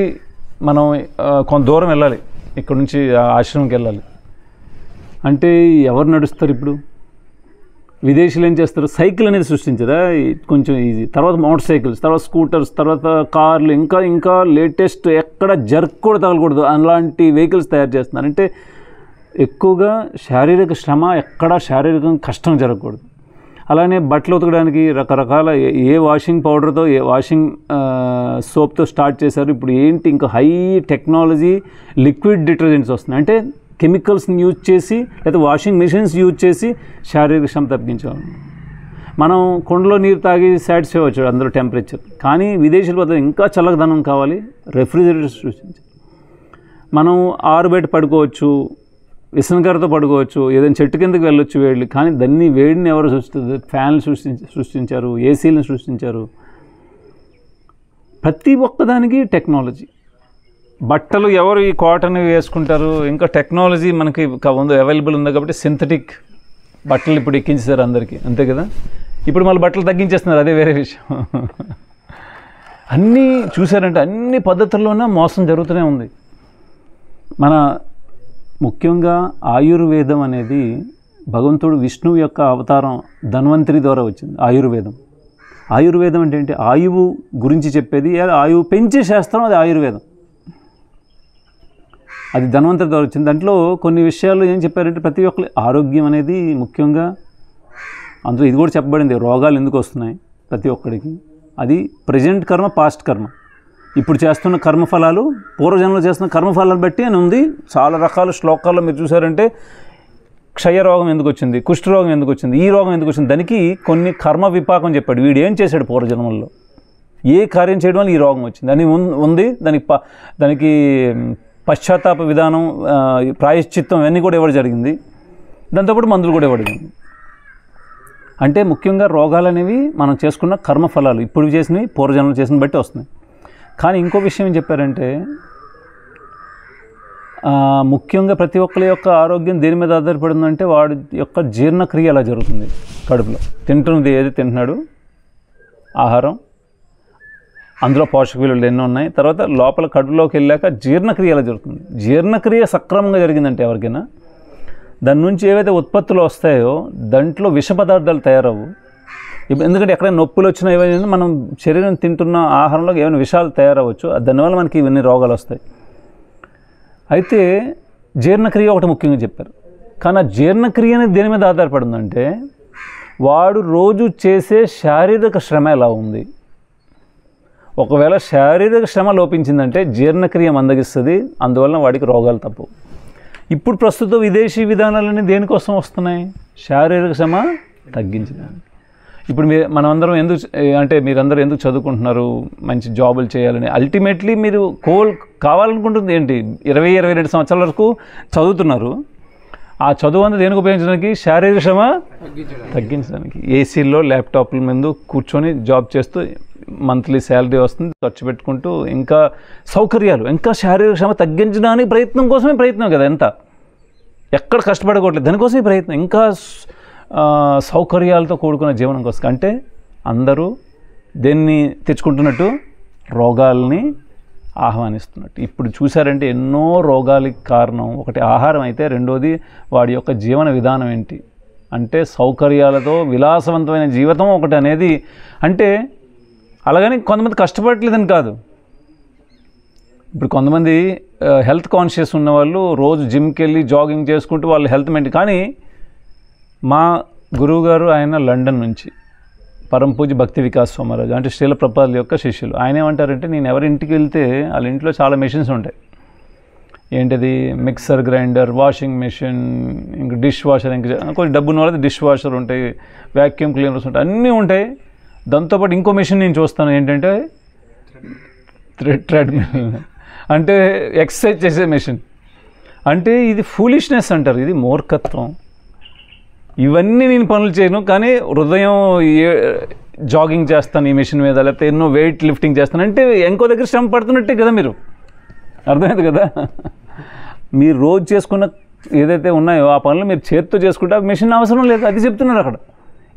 మనం కొంత దూరం వెళ్ళాలి, ఇక్కడ నుంచి ఆశ్రమంకి వెళ్ళాలి అంటే ఎవరు నడుస్తారు? ఇప్పుడు విదేశీయులు ఏం చేస్తారు? సైకిల్ అనేది సృష్టించారా, కొంచెం ఈజీ. తర్వాత మోటార్ సైకిల్స్, తర్వాత స్కూటర్స్, తర్వాత కార్లు, ఇంకా లేటెస్ట్, ఎక్కడ జర్క్ కూడా తగలకూడదు అలాంటి వెహికల్స్ తయారు చేస్తున్నారు. అంటే ఎక్కువగా శారీరక శ్రమ, ఎక్కడ శారీరకంగా కష్టం జరగకూడదు. అలానే బట్టలు ఉతకడానికి రకరకాల ఏ వాషింగ్ పౌడర్తో, ఏ వాషింగ్ సోప్తో స్టార్ట్ చేశారు. ఇప్పుడు ఏంటి, ఇంకా హై టెక్నాలజీ లిక్విడ్ డిటర్జెంట్స్ వస్తున్నాయి. అంటే కెమికల్స్ని యూజ్ చేసి, లేదా వాషింగ్ మిషన్స్ యూజ్ చేసి శారీరక శ్రమ తగ్గించేవాళ్ళం. మనం కుండలో నీరు తాగి సాటిస్ఫై అవ్వచ్చు అందులో టెంపరేచర్. కానీ విదేశీయుల పద్ధతి ఇంకా చల్లదనం కావాలి, రెఫ్రిజిరేటర్ సృష్టించాలి. మనం ఆరుబయట పడుకోవచ్చు, విసనకరతో పడుకోవచ్చు, ఏదైనా చెట్టు కిందకి వెళ్ళొచ్చు వేడి. కానీ దాన్ని వేడిని ఎవరు సృష్టించారు? ఫ్యాన్లు సృష్టించారు, ఏసీలను సృష్టించారు. ప్రతి ఒక్కదానికి టెక్నాలజీ. బట్టలు ఎవరు ఈ కాటన్ వేసుకుంటారు? ఇంకా టెక్నాలజీ మనకి అవైలబుల్ ఉంది కాబట్టి సింథటిక్ బట్టలు ఇప్పుడు ఎక్కించేశారు అందరికీ, అంతే కదా. ఇప్పుడు మళ్ళీ బట్టలు తగ్గించేస్తున్నారు, అదే వేరే విషయం. అన్నీ చూసారంటే అన్ని పద్ధతుల్లోనే మోసం జరుగుతూనే ఉంది. మన ముఖ్యంగా ఆయుర్వేదం అనేది భగవంతుడు విష్ణువు యొక్క అవతారం ధన్వంతరి ద్వారా వచ్చింది. ఆయుర్వేదం అంటే ఏంటి? ఆయువు గురించి చెప్పేది, ఆయువు పెంచే శాస్త్రం, అది ఆయుర్వేదం. అది ధన్వంతరి ద్వారా వచ్చింది. దాంట్లో కొన్ని విషయాలు ఏం చెప్పారంటే ప్రతి ఒక్కరి ఆరోగ్యం అనేది ముఖ్యంగా అందులో ఇది కూడా చెప్పబడింది, రోగాలు ఎందుకు వస్తున్నాయి ప్రతి ఒక్కడికి. అది ప్రజెంట్ కర్మ, పాస్ట్ కర్మ. ఇప్పుడు చేస్తున్న కర్మఫలాలు, పూర్వజన్మలో చేస్తున్న కర్మఫలాలను బట్టి అని ఉంది. చాలా రకాల శ్లోకాల్లో మీరు చూసారంటే క్షయరోగం ఎందుకు వచ్చింది, కుష్ఠరోగం ఎందుకు వచ్చింది, ఈ రోగం ఎందుకు వచ్చింది, దానికి కొన్ని కర్మ విపాకం చెప్పాడు. వీడు ఏం చేశాడు పూర్వజన్మల్లో, ఏ కార్యం చేయడం వల్ల ఈ రోగం వచ్చింది అని ఉంది. దానికి పశ్చాత్తాప విధానం, ప్రాయశ్చిత్తం ఇవన్నీ కూడా ఇవ్వడం జరిగింది. దాంతోపాటు మందులు కూడా ఇవ్వడం జరిగింది. అంటే ముఖ్యంగా రోగాలు అనేవి మనం చేసుకున్న కర్మఫలాలు, ఇప్పుడు చేసినవి పూర్వజన్మలు చేసిన బట్టి వస్తున్నాయి. కానీ ఇంకో విషయం ఏం చెప్పారంటే ముఖ్యంగా ప్రతి ఒక్కరి యొక్క ఆరోగ్యం దేని మీద ఆధారపడిందంటే వాడి యొక్క జీర్ణక్రియ ఎలా జరుగుతుంది. కడుపులో తింటున్నది ఏది తింటున్నాడు ఆహారం, అందులో పోషక విలువలు ఎన్నో ఉన్నాయి. తర్వాత లోపల కడుపులోకి వెళ్ళాక జీర్ణక్రియ ఎలా జరుగుతుంది. జీర్ణక్రియ సక్రమంగా జరిగిందంటే ఎవరికైనా దాని నుంచి ఏవైతే ఉత్పత్తులు వస్తాయో దాంట్లో విష పదార్థాలు తయారవు. ఎందుకంటే ఎక్కడైనా నొప్పులు వచ్చినా ఏవైనా మనం శరీరం తింటున్న ఆహారంలో ఏమైనా విషాలు తయారవచ్చు, దానివల్ల మనకి ఇవన్నీ రోగాలు వస్తాయి. అయితే జీర్ణక్రియ ఒకటి ముఖ్యంగా చెప్పారు. కానీ ఆ జీర్ణక్రియ అనేది దేని మీద ఆధారపడిందంటే వాడు రోజు చేసే శారీరక శ్రమ ఎలా ఉంది. ఒకవేళ శారీరక శ్రమ లోపించిందంటే జీర్ణక్రియ మందగిస్తుంది, అందువలన వాడికి రోగాలు తప్పవు. ఇప్పుడు ప్రస్తుతం విదేశీ విధానాలన్నీ దేనికోసం వస్తున్నాయి? శారీరక శ్రమ తగ్గించడానికి. ఇప్పుడు మనమందరం ఎందుకు అంటే మీరందరూ ఎందుకు చదువుకుంటున్నారు? మంచి జాబులు చేయాలని. అల్టిమేట్లీ మీరు కావాలనుకుంటుంది ఏంటి? 20-22 సంవత్సరాల వరకు చదువుతున్నారు. ఆ చదువు అంతా దేనికి ఉపయోగించడానికి? శారీరక శ్రమ తగ్గించడానికి. ఏసీల్లో ల్యాప్టాప్ల మీద కూర్చొని జాబ్ చేస్తూ మంత్లీ శాలరీ వస్తుంది, ఖర్చు పెట్టుకుంటూ ఇంకా సౌకర్యాలు, ఇంకా శారీరక శ్రమ తగ్గించడానికి ప్రయత్నం కోసమే ప్రయత్నం కదా. ఎంత ఎక్కడ కష్టపడకూడలేదు, దానికోసమే ప్రయత్నం. ఇంకా సౌకర్యాలతో కూడుకున్న జీవనం కోసం. అంటే అందరూ దేన్ని తెచ్చుకుంటున్నట్టు? రోగాల్ని ఆహ్వానిస్తున్నట్టు. ఇప్పుడు చూసారంటే ఎన్నో రోగాలకి కారణం ఒకటి ఆహారం అయితే, రెండోది వాడి యొక్క జీవన విధానం ఏంటి అంటే సౌకర్యాలతో విలాసవంతమైన జీవితం ఒకటి అనేది. అంటే అలాగని కొంతమంది కష్టపడలేదని కాదు. ఇప్పుడు కొంతమంది హెల్త్ కాన్షియస్ ఉన్నవాళ్ళు రోజు జిమ్కి వెళ్ళి జాగింగ్ చేసుకుంటూ వాళ్ళు హెల్త్ మెయింటైన్. కానీ మా గురువుగారు ఆయన లండన్ నుంచి పరంపూజ భక్తి వికాస్ సోమరాజు అంటే శ్రీల ప్రభుపాదుల యొక్క శిష్యులు. ఆయన ఏమంటారంటే నేను ఎవరి ఇంటికి వెళ్తే వాళ్ళ ఇంట్లో చాలా మెషిన్స్ ఉంటాయి. ఏంటిది? మిక్సర్ గ్రైండర్, వాషింగ్ మెషిన్, ఇంకా డిష్ వాషర్, ఇంకా కొంచెం డబ్బున్న వాళ్ళది డిష్ వాషర్ ఉంటాయి, వ్యాక్యూమ్ క్లీనర్స్ ఉంటాయి, అన్నీ ఉంటాయి. దాంతోపాటు ఇంకో మెషిన్ నేను చూస్తాను ఏంటంటే ట్రెడ్మిల్, అంటే ఎక్సర్సైజ్ చేసే మెషిన్. అంటే ఇది ఫూలిష్నెస్ అంటారు, ఇది మూర్ఖత్వం. ఇవన్నీ నేను పనులు చేయను, కానీ హృదయం జాగింగ్ చేస్తాను ఈ మెషిన్ మీద, లేకపోతే ఎన్నో వెయిట్ లిఫ్టింగ్ చేస్తాను అంటే ఇంకో దగ్గర శ్రమ పడుతున్నట్టే కదా. మీరు అర్థమైంది కదా. మీరు రోజు చేసుకున్న ఏదైతే ఉన్నాయో ఆ పనులు మీరు చేతితో చేసుకుంటే ఆ మెషిన్ అవసరం లేదు, అది చెప్తున్నారు అక్కడ.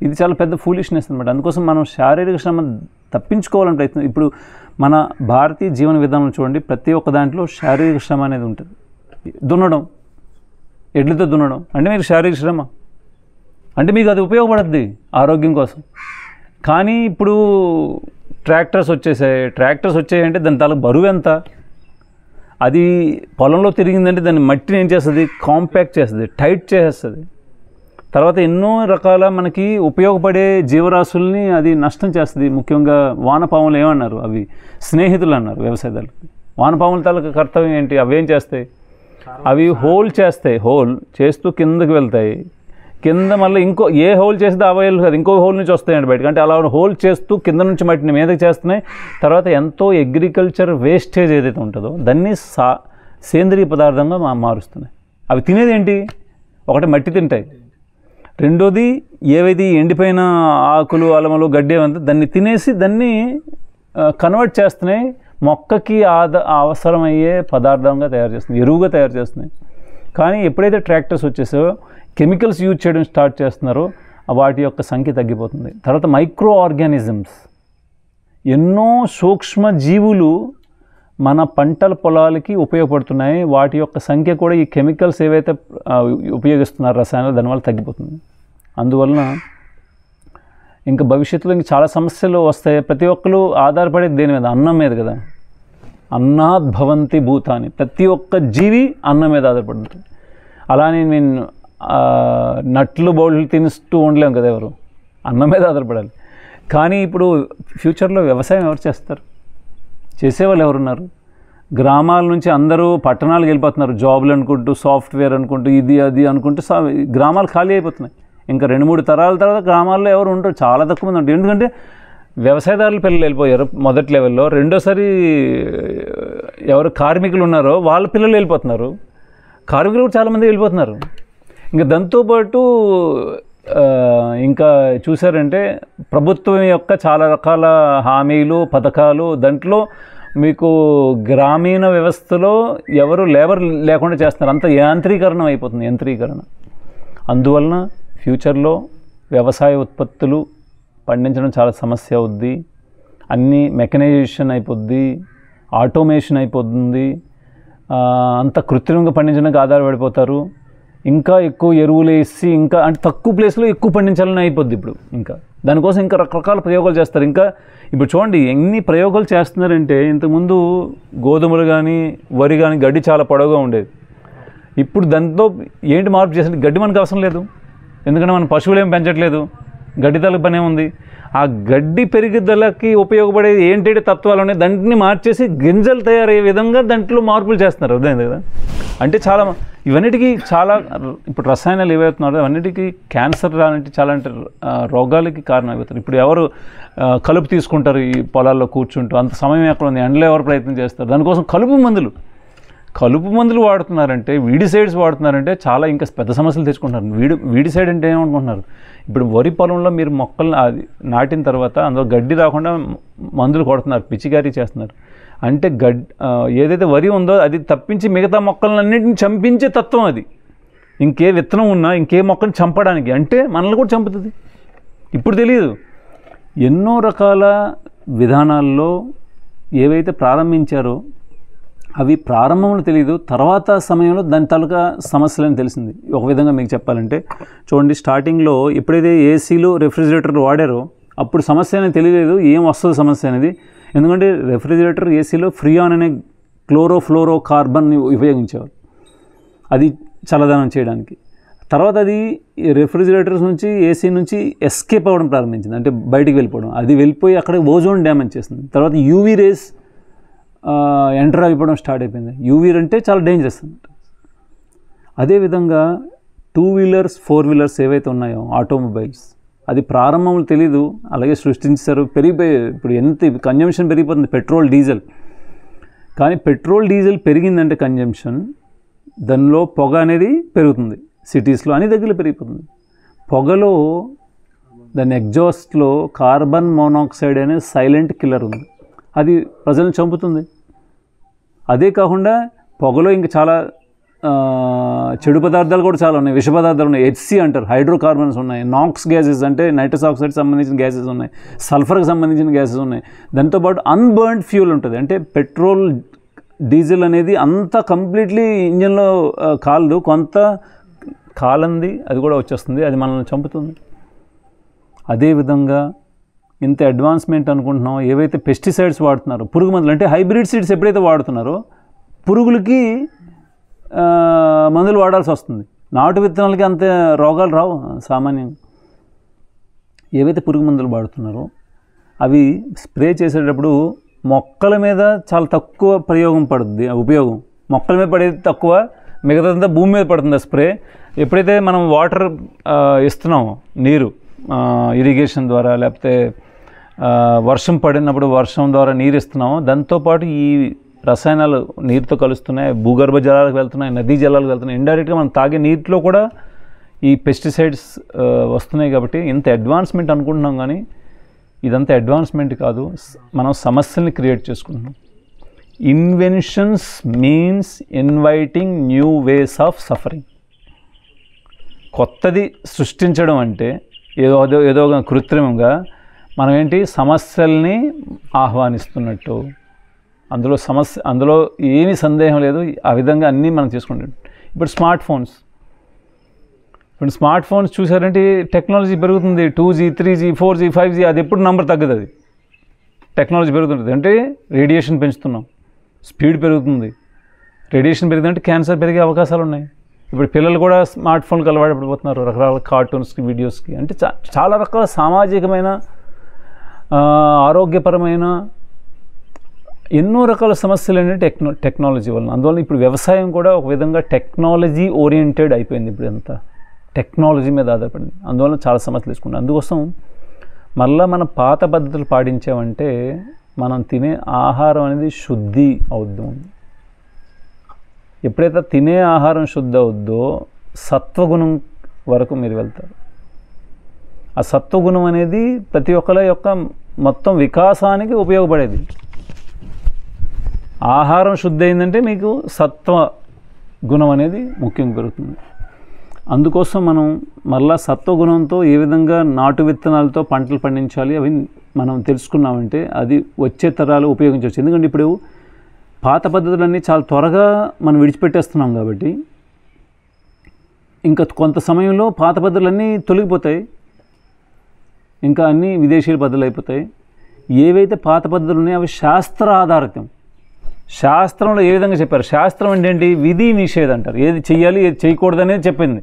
ఇది చాలా పెద్ద ఫూలిష్నెస్ అనమాట. అందుకోసం మనం శారీరక శ్రమ తప్పించుకోవాలని ప్రయత్నం. ఇప్పుడు మన భారతీయ జీవన విధానం చూడండి, ప్రతి ఒక్క దాంట్లో శారీరక శ్రమ అనేది ఉంటుంది. దున్నడం, ఎడ్లతో దున్నడం అంటే మీకు శారీరక శ్రమ, అంటే మీకు అది ఉపయోగపడుద్ది ఆరోగ్యం కోసం. కానీ ఇప్పుడు ట్రాక్టర్స్ వచ్చాయంటే దాని తాలూకు బరువు ఎంత? అది పొలంలో తిరిగిందంటే దాన్ని మట్టిని ఏం చేస్తుంది? కాంపాక్ట్ చేస్తుంది, టైట్ చేసేస్తుంది. తర్వాత ఎన్నో రకాల మనకి ఉపయోగపడే జీవరాశుల్ని అది నష్టం చేస్తుంది. ముఖ్యంగా వానపాములు ఏమన్నారు? అవి స్నేహితులు అన్నారు వ్యవసాయదారులకు. వానపాముల తాలూకు కర్తవ్యం ఏంటి? అవేం చేస్తాయి? అవి హోల్ చేస్తాయి, హోల్ చేస్తూ కిందకి వెళ్తాయి. కింద మళ్ళీ ఏ హోల్ చేస్తే ఆ వైల్ కాదు, ఇంకో హోల్ నుంచి వస్తాయండి బయటకు. అంటే అలా హోల్ చేస్తూ కింద నుంచి మట్టిని మీదకి చేస్తున్నాయి. తర్వాత ఎంతో అగ్రికల్చర్ వేస్టేజ్ ఏదైతే ఉంటుందో దాన్ని సేంద్రియ పదార్థంగా మారుస్తున్నాయి. అవి తినేది ఏంటి? ఒకటి మట్టి తింటాయి, రెండోది ఏవైతే ఎండిపోయిన ఆకులు, అలమలు, గడ్డి అంతా దాన్ని తినేసి దాన్ని కన్వర్ట్ చేస్తున్నాయి మొక్కకి అవసరమయ్యే పదార్థంగా తయారు చేస్తుంది, ఎరువుగా తయారు చేస్తున్నాయి. కానీ ఎప్పుడైతే ట్రాక్టర్స్ వచ్చేసాయో కెమికల్స్ యూజ్ చేయడం స్టార్ట్ చేస్తున్నారో వాటి యొక్క సంఖ్య తగ్గిపోతుంది. తర్వాత మైక్రో ఆర్గానిజమ్స్, ఎన్నో సూక్ష్మ జీవులు మన పంటల పొలాలకి ఉపయోగపడుతున్నాయి. వాటి యొక్క సంఖ్య కూడా ఈ కెమికల్స్ ఏవైతే ఉపయోగిస్తున్నారో రసాయనాలు దానివల్ల తగ్గిపోతుంది. అందువలన ఇంకా భవిష్యత్తులో ఇంకా చాలా సమస్యలు వస్తాయి. ప్రతి ఒక్కరు ఆధారపడేది దేని మీద? అన్నం మీద కదా. అన్నాద్ భవంతి భూతాని, ప్రతి ఒక్క జీవి అన్నం మీద ఆధారపడుతుంది. అలానే నేను నట్లు బౌళ్ళు తినిస్తూ ఉండలేము కదా, ఎవరు అన్నం మీద ఆధారపడాలి. కానీ ఇప్పుడు ఫ్యూచర్లో వ్యవసాయం ఎవరు చేస్తారు? చేసేవాళ్ళు ఎవరున్నారు? గ్రామాల నుంచి అందరూ పట్టణాలకు వెళ్ళిపోతున్నారు, జాబులు అనుకుంటూ, సాఫ్ట్వేర్ అనుకుంటూ, ఇది అది అనుకుంటూ గ్రామాలు ఖాళీ అయిపోతున్నాయి. ఇంకా 2-3 తరాల తర్వాత గ్రామాల్లో ఎవరు ఉండరు, చాలా తక్కువ మంది ఉంటారు. ఎందుకంటే వ్యవసాయదారుల పిల్లలు వెళ్ళిపోయారు మొదటి లెవెల్లో. రెండోసారి ఎవరు కార్మికులు ఉన్నారో వాళ్ళ పిల్లలు వెళ్ళిపోతున్నారు. కార్మికులు కూడా చాలామంది వెళ్ళిపోతున్నారు. ఇంకా దాంతోపాటు ఇంకా చూసారంటే ప్రభుత్వం యొక్క చాలా రకాల హామీలు, పథకాలు, దాంట్లో మీకు గ్రామీణ వ్యవస్థలో ఎవరు లేబర్ లేకుండా చేస్తున్నారు. అంత యాంత్రీకరణ అయిపోతుంది, యంత్రీకరణ. అందువలన ఫ్యూచర్లో వ్యవసాయ ఉత్పత్తులు పండించడం చాలా సమస్య అవుద్ది. అన్నీ మెకనైజేషన్ అయిపోద్ది, ఆటోమేషన్ అయిపోతుంది. అంత కృత్రిమంగా పండించడానికి ఆధారపడిపోతారు. ఇంకా ఎక్కువ ఎరువులు వేసి ఇంకా అంటే తక్కువ ప్లేస్లో ఎక్కువ పండించాలని అయిపోద్ది ఇప్పుడు. ఇంకా దానికోసం ఇంకా రకరకాల ప్రయోగాలు చేస్తారు. ఇంకా ఇప్పుడు చూడండి ఎన్ని ప్రయోగాలు చేస్తున్నారంటే, ఇంతకుముందు గోధుమలు కానీ వరి కానీ గడ్డి చాలా పొడవుగా ఉండేది. ఇప్పుడు దాంతో ఏంటి మార్పు చేసేది? గడ్డి మనకు అవసరం లేదు, ఎందుకంటే మనం పశువులు ఏం పెంచట్లేదు, గడ్డితలకు పనే ఉంది. ఆ గడ్డి పెరుగుదలకి ఉపయోగపడే ఏంటంటే తత్వాలు ఉన్నాయి, దాంట్ని మార్చేసి గింజలు తయారయ్యే విధంగా దాంట్లో మార్పులు చేస్తున్నారు. అర్థమైంది కదా? అంటే చాలా ఇవన్నిటికీ చాలా ఇప్పుడు రసాయనాలు ఏవైతున్నారో అవన్నిటికీ క్యాన్సర్ లాంటి చాలా రోగాలకి కారణం అయిపోతారు. ఇప్పుడు ఎవరు కలుపు తీసుకుంటారు ఈ పొలాల్లో కూర్చుంటూ? అంత సమయం ఎక్కడ ఉంది? ఎండలో ఎవరు ప్రయత్నం చేస్తారు? దానికోసం కలుపు మందులు వాడుతున్నారంటే, వీడిసైడ్స్ వాడుతున్నారంటే చాలా ఇంకా పెద్ద సమస్యలు తెచ్చుకుంటున్నారు. వీడిసైడ్ అంటే ఏమనుకుంటున్నారు? ఇప్పుడు వరి పొలంలో మీరు మొక్కలను అది నాటిన తర్వాత అందులో గడ్డి రాకుండా మందులు కొడుతున్నారు, పిచికారీ చేస్తున్నారు. అంటే ఏదైతే వరి ఉందో అది తప్పించి మిగతా మొక్కలన్నింటిని చంపించే తత్వం అది. ఇంకే విత్తనం ఉన్నా ఇంకే మొక్కని చంపడానికి, అంటే మనల్ని కూడా చంపుతుంది. ఇప్పుడు తెలియదు. ఎన్నో రకాల విధానాల్లో ఏవైతే ప్రారంభించారో అవి ప్రారంభంలో తెలియదు, తర్వాత సమయంలో దాని తాలూకా సమస్యలని తెలిసింది. ఒక విధంగా మీకు చెప్పాలంటే చూడండి, స్టార్టింగ్లో ఎప్పుడైతే ఏసీలు రెఫ్రిజిరేటర్లు వాడారో అప్పుడు సమస్య అనేది తెలియలేదు, ఏం వస్తుంది సమస్య అనేది. ఎందుకంటే రెఫ్రిజిరేటర్, ఏసీలో ఫ్రియాన్ అనే క్లోరోఫ్లోరో కార్బన్ని ఉపయోగించేవారు అది చల్లదనం చేయడానికి. తర్వాత అది రెఫ్రిజిరేటర్స్ నుంచి, ఏసీ నుంచి ఎస్కేప్ అవ్వడం ప్రారంభించింది, అంటే బయటికి వెళ్ళిపోవడం. అది వెళ్ళిపోయి అక్కడ ఓజోన్ డ్యామేజ్ చేస్తుంది. తర్వాత యూవీ రేస్ ఎంటర్ అయిపోవడం స్టార్ట్ అయిపోయింది. యూవీ అంటే చాలా డేంజరస్ అన్నమాట. అదేవిధంగా 2 వీలర్స్ 4 వీలర్స్ ఏవైతే ఉన్నాయో ఆటోమొబైల్స్, అది ప్రారంభంలో తెలీదు, అలాగే సృష్టించారు, పెరిగిపోయి ఇప్పుడు ఎంత కన్జంప్షన్ పెరిగిపోతుంది పెట్రోల్ డీజిల్. కానీ పెట్రోల్ డీజిల్ పెరిగిందంటే కన్జంప్షన్, దానిలో పొగ అనేది పెరుగుతుంది. సిటీస్లో అన్ని దగ్గరలో పెరిగిపోతుంది. పొగలో దాని ఎగ్జాస్ట్లో కార్బన్ మోనాక్సైడ్ అనే సైలెంట్ కిల్లర్ ఉంది, అది ప్రజలను చంపుతుంది. అదే కాకుండా పొగలో ఇంకా చాలా చెడు పదార్థాలు కూడా చాలా ఉన్నాయి, విష పదార్థాలు ఉన్నాయి. హెచ్సి అంటారు, హైడ్రోకార్బన్స్ ఉన్నాయి. నాక్స్ గ్యాసెస్ అంటే నైట్రస్ ఆక్సైడ్ సంబంధించిన గ్యాసెస్ ఉన్నాయి, సల్ఫర్కి సంబంధించిన గ్యాసెస్ ఉన్నాయి. దాంతోపాటు అన్బర్న్డ్ ఫ్యూల్ ఉంటుంది. అంటే పెట్రోల్ డీజిల్ అనేది అంతా కంప్లీట్లీ ఇంజన్లో కాలదు, కొంత కాలంది అది కూడా వచ్చేస్తుంది, అది మనల్ని చంపుతుంది. అదేవిధంగా ఇంత అడ్వాన్స్మెంట్ అనుకుంటున్నాం, ఏవైతే పెస్టిసైడ్స్ వాడుతున్నారో, పురుగు మందులు అంటే హైబ్రిడ్ సీడ్స్ ఎప్పుడైతే వాడుతున్నారో పురుగులకి మందులు వాడాల్సి వస్తుంది. నాటు విత్తనాలకి అంత రోగాలు రావు సామాన్యంగా. ఏవైతే పురుగు మందులు వాడుతున్నారో అవి స్ప్రే చేసేటప్పుడు మొక్కల మీద చాలా తక్కువ ఉపయోగం మొక్కల మీద పడేది తక్కువ, మిగతాదంతా భూమి మీద పడుతుంది స్ప్రే. ఎప్పుడైతే మనం వాటర్ ఇస్తున్నామో, నీరు ఇరిగేషన్ ద్వారా, లేకపోతే వర్షం పడినప్పుడు వర్షం ద్వారా నీరు ఇస్తున్నామో, దాంతోపాటు ఈ రసాయనాలు నీరుతో కలుస్తున్నాయి, భూగర్భ జలాలకు వెళ్తున్నాయి, నదీ జలాలకు వెళ్తున్నాయి. ఇండైరెక్ట్గా మనం తాగే నీటిలో కూడా ఈ పెస్టిసైడ్స్ వస్తున్నాయి. కాబట్టి ఇంత అడ్వాన్స్మెంట్ అనుకుంటున్నాం, కానీ ఇదంతా అడ్వాన్స్మెంట్ కాదు, మనం సమస్యల్ని క్రియేట్ చేసుకుంటున్నాం. Inventions means inviting new ways of suffering. కొత్తది సృష్టించడం అంటే ఏదో కృత్రిమంగా మనం ఏంటి సమస్యల్ని ఆహ్వానిస్తున్నట్టు. అందులో ఏమీ సందేహం లేదు. ఆ విధంగా అన్నీ మనం తీసుకుంటాం. ఇప్పుడు స్మార్ట్ ఫోన్స్ చూసారంటే టెక్నాలజీ పెరుగుతుంది. 2G 3G 4G 5G అది ఎప్పుడు నంబర్ తగ్గదు. అది టెక్నాలజీ పెరుగుతుంటుంది అంటే రేడియేషన్ పెంచుతున్నాం, స్పీడ్ పెరుగుతుంది. రేడియేషన్ పెరిగిందంటే క్యాన్సర్ పెరిగే అవకాశాలు ఉన్నాయి. ఇప్పుడు పిల్లలు కూడా స్మార్ట్ ఫోన్కి అలవాటు పడిపోతున్నారు, రకరకాల కార్టూన్స్కి, వీడియోస్కి. అంటే చాలా రకాల సామాజికమైన, ఆరోగ్యపరమైన ఎన్నో రకాల సమస్యలు ఏంటంటే టెక్నాలజీ వలన. అందువల్ల ఇప్పుడు వ్యవసాయం కూడా ఒక విధంగా టెక్నాలజీ ఓరియంటెడ్ అయిపోయింది. ఇప్పుడు అంతా టెక్నాలజీ మీద ఆధారపడింది. అందువల్ల చాలా సమస్యలు తీసుకుంటాం. అందుకోసం మళ్ళీ మన పాత పద్ధతులు పాటించామంటే మనం తినే ఆహారం అనేది శుద్ధి అవుద్ది. ఎప్పుడైతే తినే ఆహారం శుద్ధి అవుద్దో సత్వగుణం వరకు మీరు వెళ్తారు. ఆ సత్వగుణం అనేది ప్రతి ఒక్కరి యొక్క మొత్తం వికాసానికి ఉపయోగపడేది. ఆహారం శుద్ధి అయిందంటే మీకు సత్వ గుణం అనేది ముఖ్యంగా పెరుగుతుంది. అందుకోసం మనం మళ్ళా సత్వగుణంతో ఏ విధంగా నాటు విత్తనాలతో పంటలు పండించాలి అవి మనం తెలుసుకున్నామంటే అది వచ్చే తరాలు ఉపయోగించవచ్చు. ఎందుకంటే ఇప్పుడు పాత పద్ధతులన్నీ చాలా త్వరగా మనం విడిచిపెట్టేస్తున్నాం కాబట్టి ఇంకా కొంత సమయంలో పాత పద్ధతులన్నీ తొలగిపోతాయి, ఇంకా అన్నీ విదేశీయుల పద్ధతులు అయిపోతాయి. ఏవైతే పాత పద్ధతులు ఉన్నాయో అవి శాస్త్ర ఆధారితం. శాస్త్రంలో ఏ విధంగా చెప్పారు? శాస్త్రం అంటే ఏంటి? విధి నిషేధం అంటారు. ఏది చెయ్యాలి ఏది చేయకూడదు అనేది చెప్పింది.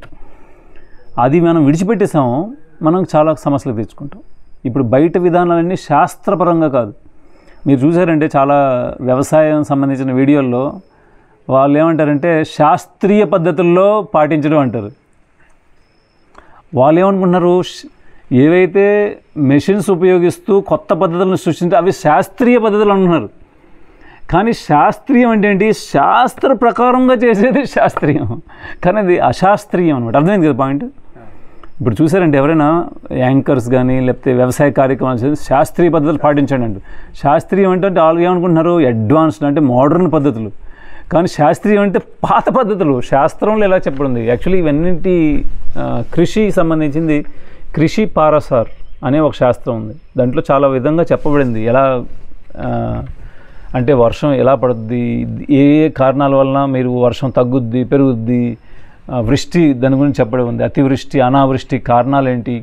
అది మనం విడిచిపెట్టేసాము, మనం చాలా సమస్యలు తెచ్చుకుంటాం. ఇప్పుడు బయట విధానాలన్నీ శాస్త్రపరంగా కాదు. మీరు చూసారంటే చాలా వ్యవసాయం సంబంధించిన వీడియోల్లో వాళ్ళు ఏమంటారంటే శాస్త్రీయ పద్ధతుల్లో పాటించడం అంటారు. వాళ్ళు ఏమనుకుంటున్నారు? ఏవైతే మెషిన్స్ ఉపయోగిస్తూ కొత్త పద్ధతులను సృష్టించి అవి శాస్త్రీయ పద్ధతులు అంటున్నారు. కానీ శాస్త్రీయం అంటే ఏంటి? శాస్త్ర ప్రకారంగా చేసేది శాస్త్రీయం, కానీ అది అశాస్త్రీయం అనమాట. అర్థమైంది కదా పాయింట్? ఇప్పుడు చూసారంటే ఎవరైనా యాంకర్స్ కానీ లేకపోతే వ్యవసాయ కార్యక్రమాలు చేసి శాస్త్రీయ పద్ధతులు పాటించండి అంటే శాస్త్రీయం అంటే వాళ్ళు ఏమనుకుంటున్నారు? అడ్వాన్స్డ్ అంటే మోడర్న్ పద్ధతులు. కానీ శాస్త్రీయం అంటే పాత పద్ధతులు. శాస్త్రంలో ఎలా చెప్పబడింది? యాక్చువల్లీ ఇవన్నింటి కృషి సంబంధించింది కృషి పారసార్ అనే ఒక శాస్త్రం ఉంది. దాంట్లో చాలా విధంగా చెప్పబడింది. ఎలా అంటే వర్షం ఎలా పడుద్ది, ఏ ఏ కారణాల వలన మీరు వర్షం తగ్గుద్ది పెరుగుద్ది, వృష్టి దాని గురించి చెప్పడం ఉంది. అతివృష్టి అనావృష్టి కారణాలు ఏంటి,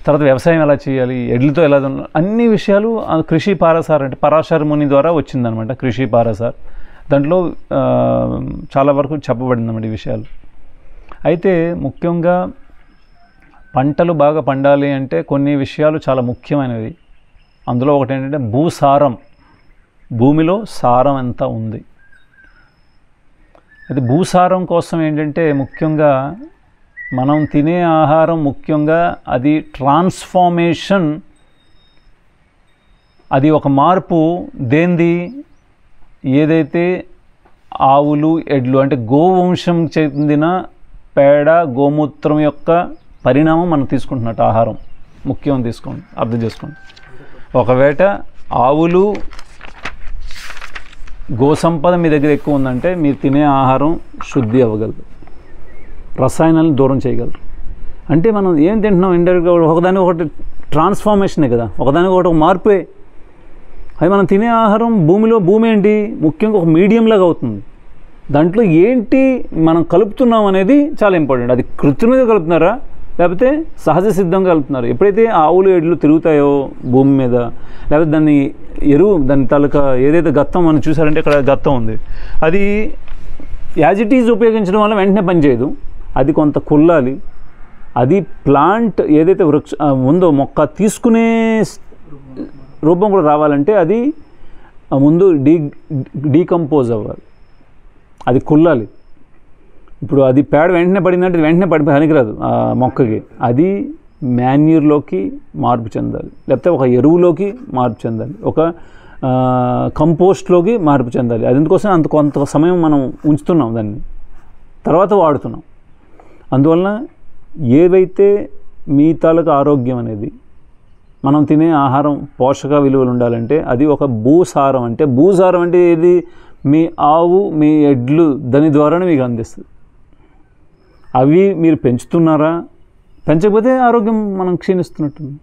తర్వాత వ్యవసాయం ఎలా చేయాలి, ఎడ్లతో ఎలా, అన్ని విషయాలు కృషి పారసార్ అంటే పరాశర ముని ద్వారా వచ్చిందనమాట. కృషి పారసార్ దాంట్లో చాలా వరకు చెప్పబడింది అన్నమాట ఈ విషయాలు. అయితే ముఖ్యంగా పంటలు బాగా పండాలి అంటే కొన్ని విషయాలు చాలా ముఖ్యమైనవి. అందులో ఒకటి ఏంటంటే భూసారం. భూమిలో సారం ఎంత ఉంది. అది భూసారం కోసం ఏంటంటే ముఖ్యంగా మనం తినే ఆహారం ముఖ్యంగా అది ట్రాన్స్ఫార్మేషన్, అది ఒక మార్పు దేంది? ఏదైతే ఆవులు ఎడ్లు అంటే గోవంశం చెందిన పేడ గోమూత్రం యొక్క పరిణామం మనం తీసుకుంటున్నట్టు ఆహారం ముఖ్యం తీసుకోండి, అర్థం చేసుకోండి. ఒకవేళ ఆవులు గోసంపద మీ దగ్గర ఎక్కువ ఉందంటే మీరు తినే ఆహారం శుద్ధి అవ్వగలదు, రసాయనాలను దూరం చేయగలరు. అంటే మనం ఏం తింటున్నాం? ఇండైరెక్ట్గా ఒకదానికి ఒకటి ట్రాన్స్ఫార్మేషనే కదా, ఒకదానికి ఒకటి ఒక మార్పే. అది మనం తినే ఆహారం భూమిలో భూమి ఏంటి ముఖ్యంగా ఒక మీడియంలాగా అవుతుంది. దాంట్లో ఏంటి మనం కలుపుతున్నాం అనేది చాలా ఇంపార్టెంట్. అది కృత్రిమంగా కలుపుతున్నారా లేకపోతే సహజ సిద్ధంగా కలుపుతున్నారు? ఎప్పుడైతే ఆవులు ఎడ్లు తిరుగుతాయో భూమి మీద, లేకపోతే దాన్ని ఎరువు దాని తాలూకా ఏదైతే గత్తం మనం చూసారంటే ఇక్కడ గత్తం ఉంది, అది యాజ్ ఇట్ ఈజ్ ఉపయోగించడం వల్ల వెంటనే పనిచేయదు. అది కొంత కుళ్ళాలి. అది ప్లాంట్ ఏదైతే ముందో మొక్క తీసుకునే రూపం కూడా రావాలంటే అది ముందు డీకంపోజ్ అవ్వాలి, అది కుళ్ళాలి. ఇప్పుడు అది పేడ వెంటనే పడిందంటే వెంటనే పనికిరాదు ఆ మొక్కకి. అది మాన్యూర్లోకి మార్పు చెందాలి, లేకపోతే ఒక ఎరువులోకి మార్పు చెందాలి, ఒక కంపోస్ట్లోకి మార్పు చెందాలి. అది అందుకోసం కొంత సమయం మనం ఉంచుతున్నాం, దాన్ని తర్వాత వాడుతున్నాం. అందువలన ఏవైతే మీ తాలూకు ఆరోగ్యం అనేది మనం తినే ఆహారం పోషక విలువలు ఉండాలంటే అది ఒక భూసారం. అంటే భూసారం అంటే ఏది? మీ ఆవు, మీ ఎడ్లు దాని ద్వారానే మీకు అందిస్తుంది. అవి మీరు పెంచుతున్నారా? పెంచకపోతే ఆరోగ్యం మనం క్షీణిస్తున్నట్టుంది.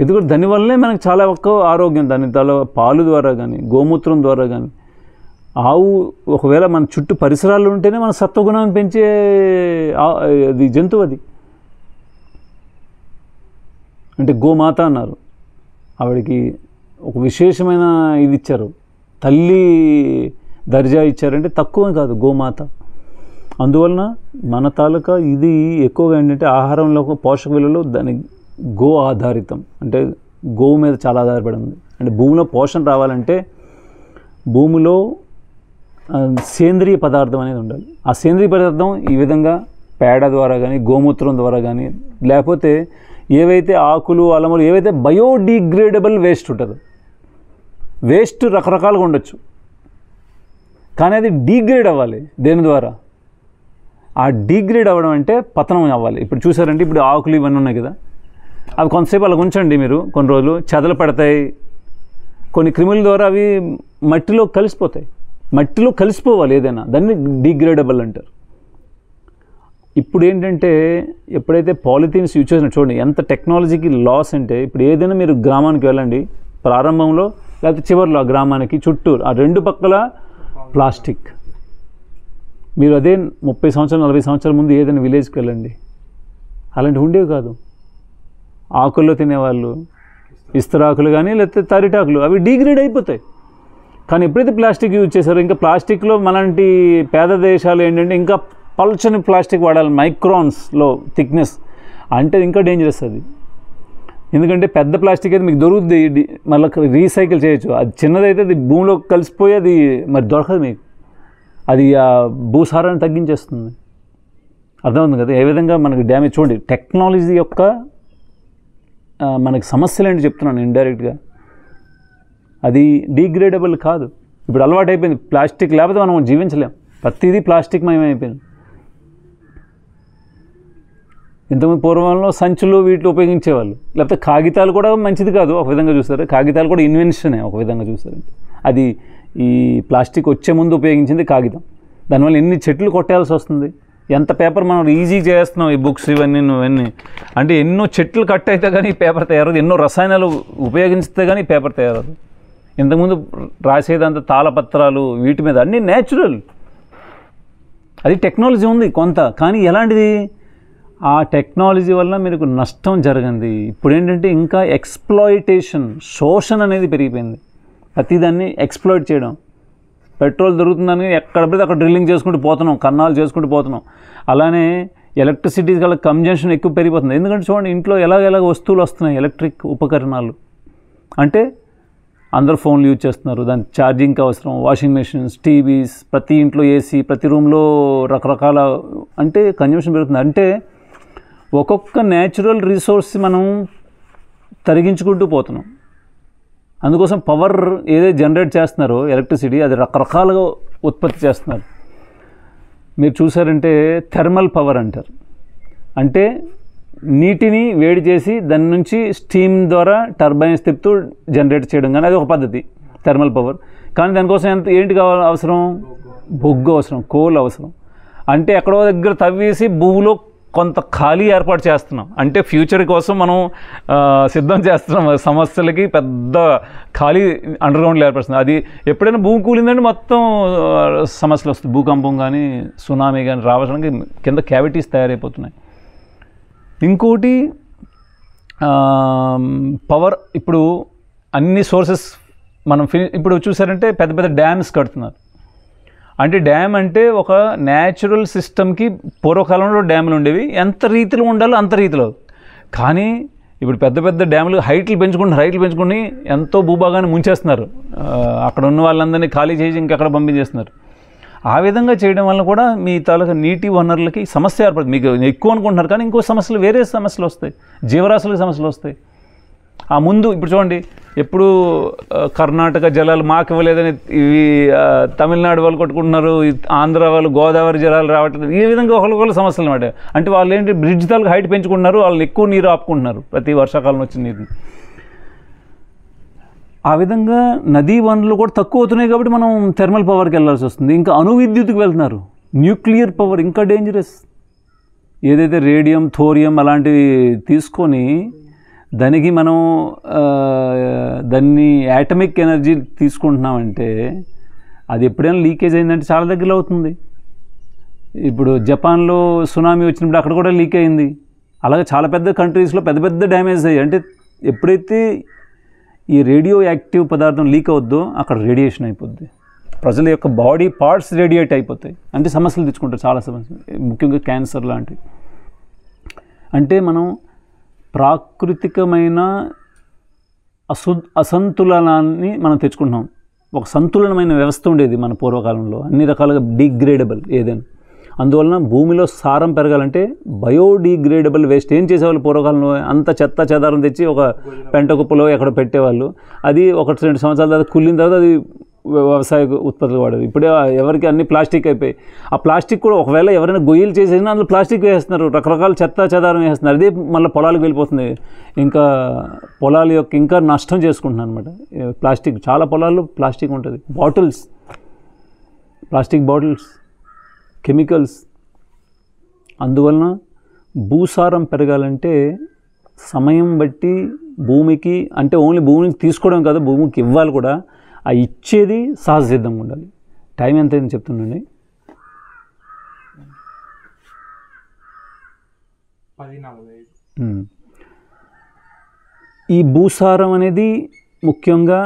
ఎందుకంటే దానివల్లే మనకు చాలా ఎక్కువ ఆరోగ్యం. దాని పాలు ద్వారా కానీ, గోమూత్రం ద్వారా కానీ. ఆవు ఒకవేళ మన చుట్టూ పరిసరాలు ఉంటేనే మన సత్వగుణాన్ని పెంచే అది జంతువు. అది అంటే గోమాత అన్నారు. ఆవిడకి ఒక విశేషమైన ఇది ఇచ్చారు, తల్లి దర్జా ఇచ్చారంటే తక్కువ కాదు గోమాత. అందువలన మన తాలూకా ఇది ఎక్కువగా ఏంటంటే ఆహారంలో ఒక పోషక విలువలు దాని గో ఆధారితం. అంటే గోవు మీద చాలా ఆధారపడి ఉంది. అంటే భూమిలో పోషణ రావాలంటే భూమిలో సేంద్రియ పదార్థం అనేది ఉండాలి. ఆ సేంద్రియ పదార్థం ఈ విధంగా పేడ ద్వారా కానీ, గోమూత్రం ద్వారా కానీ, లేకపోతే ఏవైతే ఆకులు, అలములు, ఏవైతే బయోడిగ్రేడబుల్ వేస్ట్ ఉంటుందో, వేస్ట్ రకరకాలుగా ఉండొచ్చు, కానీ అది డీగ్రేడ్ అవ్వాలి. దేని ద్వారా? ఆ డీగ్రేడ్ అవ్వడం అంటే పతనం అవ్వాలి. ఇప్పుడు చూసారంటే ఇప్పుడు ఆకులు ఇవన్నీ ఉన్నాయి కదా, అవి కొంతసేపు అలా ఉంచండి మీరు, కొన్ని రోజులు చెదలు పడతాయి. కొన్ని క్రిముల ద్వారా అవి మట్టిలో కలిసిపోతాయి. మట్టిలో కలిసిపోవాలి ఏదైనా, దాన్ని డీగ్రేడబుల్ అంటారు. ఇప్పుడు ఏంటంటే ఎప్పుడైతే పాలిథీన్స్ యూజ్ చేసిన చూడండి ఎంత టెక్నాలజీకి లాస్. అంటే ఇప్పుడు ఏదైనా మీరు గ్రామానికి వెళ్ళండి, ప్రారంభంలో లేకపోతే చివరిలో ఆ గ్రామానికి చుట్టూ ఆ రెండు పక్కల ప్లాస్టిక్. మీరు అదే 30 సంవత్సరాలు 40 సంవత్సరాల ముందు ఏదైనా విలేజ్కి వెళ్ళండి, అలాంటివి ఉండేవి కాదు. ఆకుల్లో తినేవాళ్ళు, ఇస్తరాకులు కానీ లేకపోతే తారిటాకులు, అవి డీగ్రేడ్ అయిపోతాయి. కానీ ఎప్పుడైతే ప్లాస్టిక్ యూజ్ చేశారో, ఇంకా ప్లాస్టిక్లో మనలాంటి పేద దేశాలు ఏంటంటే ఇంకా పల్చని ప్లాస్టిక్ వాడాలి, మైక్రాన్స్లో థిక్నెస్. అంటే ఇంకా డేంజరస్ అది. ఎందుకంటే పెద్ద ప్లాస్టిక్ అయితే మీకు దొరుకుతుంది, మళ్ళీ రీసైకిల్ చేయొచ్చు. అది చిన్నదైతే అది భూమిలో కలిసిపోయి అది మరి దొరకదు మీకు. అది ఆ భూసారాన్ని తగ్గించేస్తుంది. అర్థమవుతుంది కదా ఏ విధంగా మనకి డ్యామేజ్. చూడండి టెక్నాలజీ యొక్క మనకి సమస్యలు ఏంటి చెప్తున్నాను ఇండైరెక్ట్గా. అది డీగ్రేడబుల్ కాదు. ఇప్పుడు అలవాటు అయిపోయింది ప్లాస్టిక్, లేకపోతే మనం జీవించలేం. ప్రతిదీ ప్లాస్టిక్ మయమైపోయింది. ఇంతకుముందు పూర్వంలో సంచులు వీటిలో ఉపయోగించేవాళ్ళు, లేకపోతే కాగితాలు కూడా మంచిది కాదు ఒక విధంగా చూస్తారు. కాగితాలు కూడా ఇన్వెన్షనే ఒక విధంగా చూస్తారంటే. అది ఈ ప్లాస్టిక్ వచ్చే ముందు ఉపయోగించింది కాగితం. దానివల్ల ఎన్ని చెట్లు కొట్టాల్సి వస్తుంది, ఎంత పేపర్ మనం ఈజీ చేస్తున్నాం ఈ బుక్స్ ఇవన్నీ. అంటే ఎన్నో చెట్లు కట్ అయితే కానీ ఈ పేపర్ తయారదు, ఎన్నో రసాయనాలు ఉపయోగిస్తే కానీ ఈ పేపర్ తయారదు. ఇంతకుముందు రాసేదంతా తాళపత్రాలు వీటి మీద అన్నీ న్యాచురల్. అది టెక్నాలజీ ఉంది కొంత, కానీ ఎలాంటిది? ఆ టెక్నాలజీ వల్ల మీకు నష్టం జరిగింది. ఇప్పుడు ఏంటంటే ఇంకా ఎక్స్ప్లాయిటేషన్, శోషణ అనేది పెరిగిపోయింది. ప్రతిదాన్ని ఎక్స్ప్లాయిట్ చేయడం. పెట్రోల్ దొరుకుతుందని ఎక్కడ పడితే అక్కడ డ్రిల్లింగ్ చేసుకుంటూ పోతున్నాం, కన్నాలు చేసుకుంటూ పోతున్నాం. అలానే ఎలక్ట్రిసిటీ గల కన్జంప్షన్ ఎక్కువ పెరిగిపోతుంది. ఎందుకంటే చూడండి ఇంట్లో ఎలాగ వస్తువులు వస్తున్నాయి, ఎలక్ట్రిక్ ఉపకరణాలు. అంటే అందరూ ఫోన్లు యూజ్ చేస్తున్నారు, దాని ఛార్జింగ్కి అవసరం, వాషింగ్ మెషిన్స్, టీవీస్, ప్రతి ఇంట్లో ఏసీ, ప్రతి రూమ్లో రకరకాల అంటే కన్జంప్షన్ పెరుగుతుంది. అంటే ఒక్కొక్క న్యాచురల్ రిసోర్స్ మనం తరిగించుకుంటూ పోతున్నాం. అందుకోసం పవర్ ఏదైతే జనరేట్ చేస్తున్నారో ఎలక్ట్రిసిటీ, అది రకరకాలుగా ఉత్పత్తి చేస్తున్నారు. మీరు చూసారంటే థర్మల్ పవర్ అంటారు. అంటే నీటిని వేడి చేసి దాని నుంచి స్టీమ్ ద్వారా టర్బైన్స్ తిప్పుతూ జనరేట్ చేయడం, కానీ అది ఒక పద్ధతి థర్మల్ పవర్. కానీ దానికోసం ఏంటి కావాలి అవసరం? బొగ్గు అవసరం, కోల్ అవసరం. అంటే ఎక్కడో దగ్గర తవ్వేసి భూమిలో కొంత ఖాళీ ఏర్పాటు చేస్తున్నాం. అంటే ఫ్యూచర్ కోసం మనం సిద్ధం చేస్తున్నాం. సమస్యలకి పెద్ద ఖాళీ అండర్గ్రౌండ్లో ఏర్పడుతుంది. అది ఎప్పుడైనా భూమి కూలిందంటే మొత్తం సమస్యలు వస్తాయి. భూకంపం కానీ సునామీ కానీ రావడానికి కింద క్యావిటీస్ తయారైపోతున్నాయి. ఇంకోటి పవర్. ఇప్పుడు అన్ని సోర్సెస్ మనం ఇప్పుడు చూసారంటే పెద్ద పెద్ద డ్యామ్స్ కడుతున్నారు. అంటే డ్యామ్ అంటే ఒక న్యాచురల్ సిస్టమ్కి పూర్వకాలంలో డ్యాములు ఉండేవి, ఎంత రీతిలో ఉండాలో అంత రీతిలో. కానీ ఇప్పుడు పెద్ద పెద్ద డ్యాములు హైట్లు పెంచుకుని ఎంతో భూభాగాన్ని ముంచేస్తున్నారు. అక్కడ ఉన్న వాళ్ళందరినీ ఖాళీ చేసి ఇంకెక్కడ పంపించేస్తున్నారు. ఆ విధంగా చేయడం వల్ల కూడా మీ తాలూకా నీటి వనరులకి సమస్య ఏర్పడుతుంది. మీకు ఎక్కువ అనుకుంటున్నారు కానీ ఇంకో సమస్యలు, వేరే సమస్యలు వస్తాయి, జీవరాశులకు సమస్యలు వస్తాయి. ఆ ముందు ఇప్పుడు చూడండి, ఎప్పుడు కర్ణాటక జలాలు మాకు ఇవ్వలేదని ఇవి తమిళనాడు వాళ్ళు కొట్టుకుంటున్నారు, ఆంధ్ర వాళ్ళు గోదావరి జలాలు రావట్లేదు, ఈ విధంగా ఒకరికొకరు సమస్యలు అన్నమాట. అంటే వాళ్ళు ఏంటి బ్రిడ్జ్ తాలూకు హైట్ పెంచుకుంటున్నారు, వాళ్ళు ఎక్కువ నీరు ఆపుకుంటున్నారు ప్రతి వర్షాకాలం వచ్చిన నీరుని. ఆ విధంగా నదీ వనరులు కూడా తక్కువ అవుతున్నాయి కాబట్టి మనం థెర్మల్ పవర్కి వెళ్ళాల్సి వస్తుంది. ఇంకా అణు విద్యుత్కి వెళ్తున్నారు. న్యూక్లియర్ పవర్ ఇంకా డేంజరస్. ఏదైతే రేడియం, థోరియం అలాంటివి తీసుకొని దానికి మనం దాన్ని యాటమిక్ ఎనర్జీ తీసుకుంటున్నామంటే అది ఎప్పుడైనా లీకేజ్ అయిందంటే చాలా దగ్గరలో అవుతుంది. ఇప్పుడు జపాన్లో సునామీ వచ్చినప్పుడు అక్కడ కూడా లీక్ అయింది. అలాగే చాలా పెద్ద కంట్రీస్లో పెద్ద పెద్ద డ్యామేజ్ అయ్యాయి. అంటే ఎప్పుడైతే ఈ రేడియో యాక్టివ్ పదార్థం లీక్ అవుద్దో అక్కడ రేడియేషన్ అయిపోద్ది, ప్రజల యొక్క బాడీ పార్ట్స్ రేడియేట్ అయిపోతాయి. అంటే సమస్యలు తెచ్చుకుంటారు, చాలా సమస్యలు, ముఖ్యంగా క్యాన్సర్ లాంటివి. అంటే మనం ప్రాకృతికమైన అసంతులనాన్ని మనం తెచ్చుకుంటున్నాం. ఒక సంతులనమైన వ్యవస్థ ఉండేది మన పూర్వకాలంలో, అన్ని రకాలుగా డిగ్రేడబుల్ ఏదైనా. అందువలన భూమిలో సారం పెరగాలంటే బయోడిగ్రేడబుల్ వేస్ట్ ఏం చేసేవాళ్ళు పూర్వకాలంలో, అంత చెత్త చెదారం తెచ్చి ఒక పెంట కుప్పలో ఎక్కడ పెట్టేవాళ్ళు. అది 1-2 సంవత్సరాల తర్వాత కుళ్ళిన తర్వాత అది వ్యవసాయ ఉత్పత్తులు వాడేది. ఇప్పుడే ఎవరికి అన్ని ప్లాస్టిక్ అయిపోయి, ఆ ప్లాస్టిక్ కూడా ఒకవేళ ఎవరైనా గొయ్యలు చేసేసినా అందులో ప్లాస్టిక్ వేస్తున్నారు, రకరకాల చెత్త చెదారం వేస్తున్నారు. అదే మళ్ళీ పొలాలకు వెళ్ళిపోతుంది. ఇంకా పొలాల యొక్క ఇంకా నష్టం చేసుకుంటున్నాను అనమాట. ప్లాస్టిక్ చాలా పొలాల్లో ప్లాస్టిక్ ఉంటుంది. Bottles, plastic bottles, chemicals. అందువలన భూసారం పెరగాలంటే సమయం బట్టి భూమికి, అంటే ఓన్లీ భూమిని తీసుకోవడం కాదు, భూమికి ఇవ్వాలి కూడా. ఆ ఇచ్చేది సహజ సిద్ధంగా ఉండాలి. టైం ఎంత అయింది చెప్తుండండి. 10:45. ఈ భూసారం అనేది ముఖ్యంగా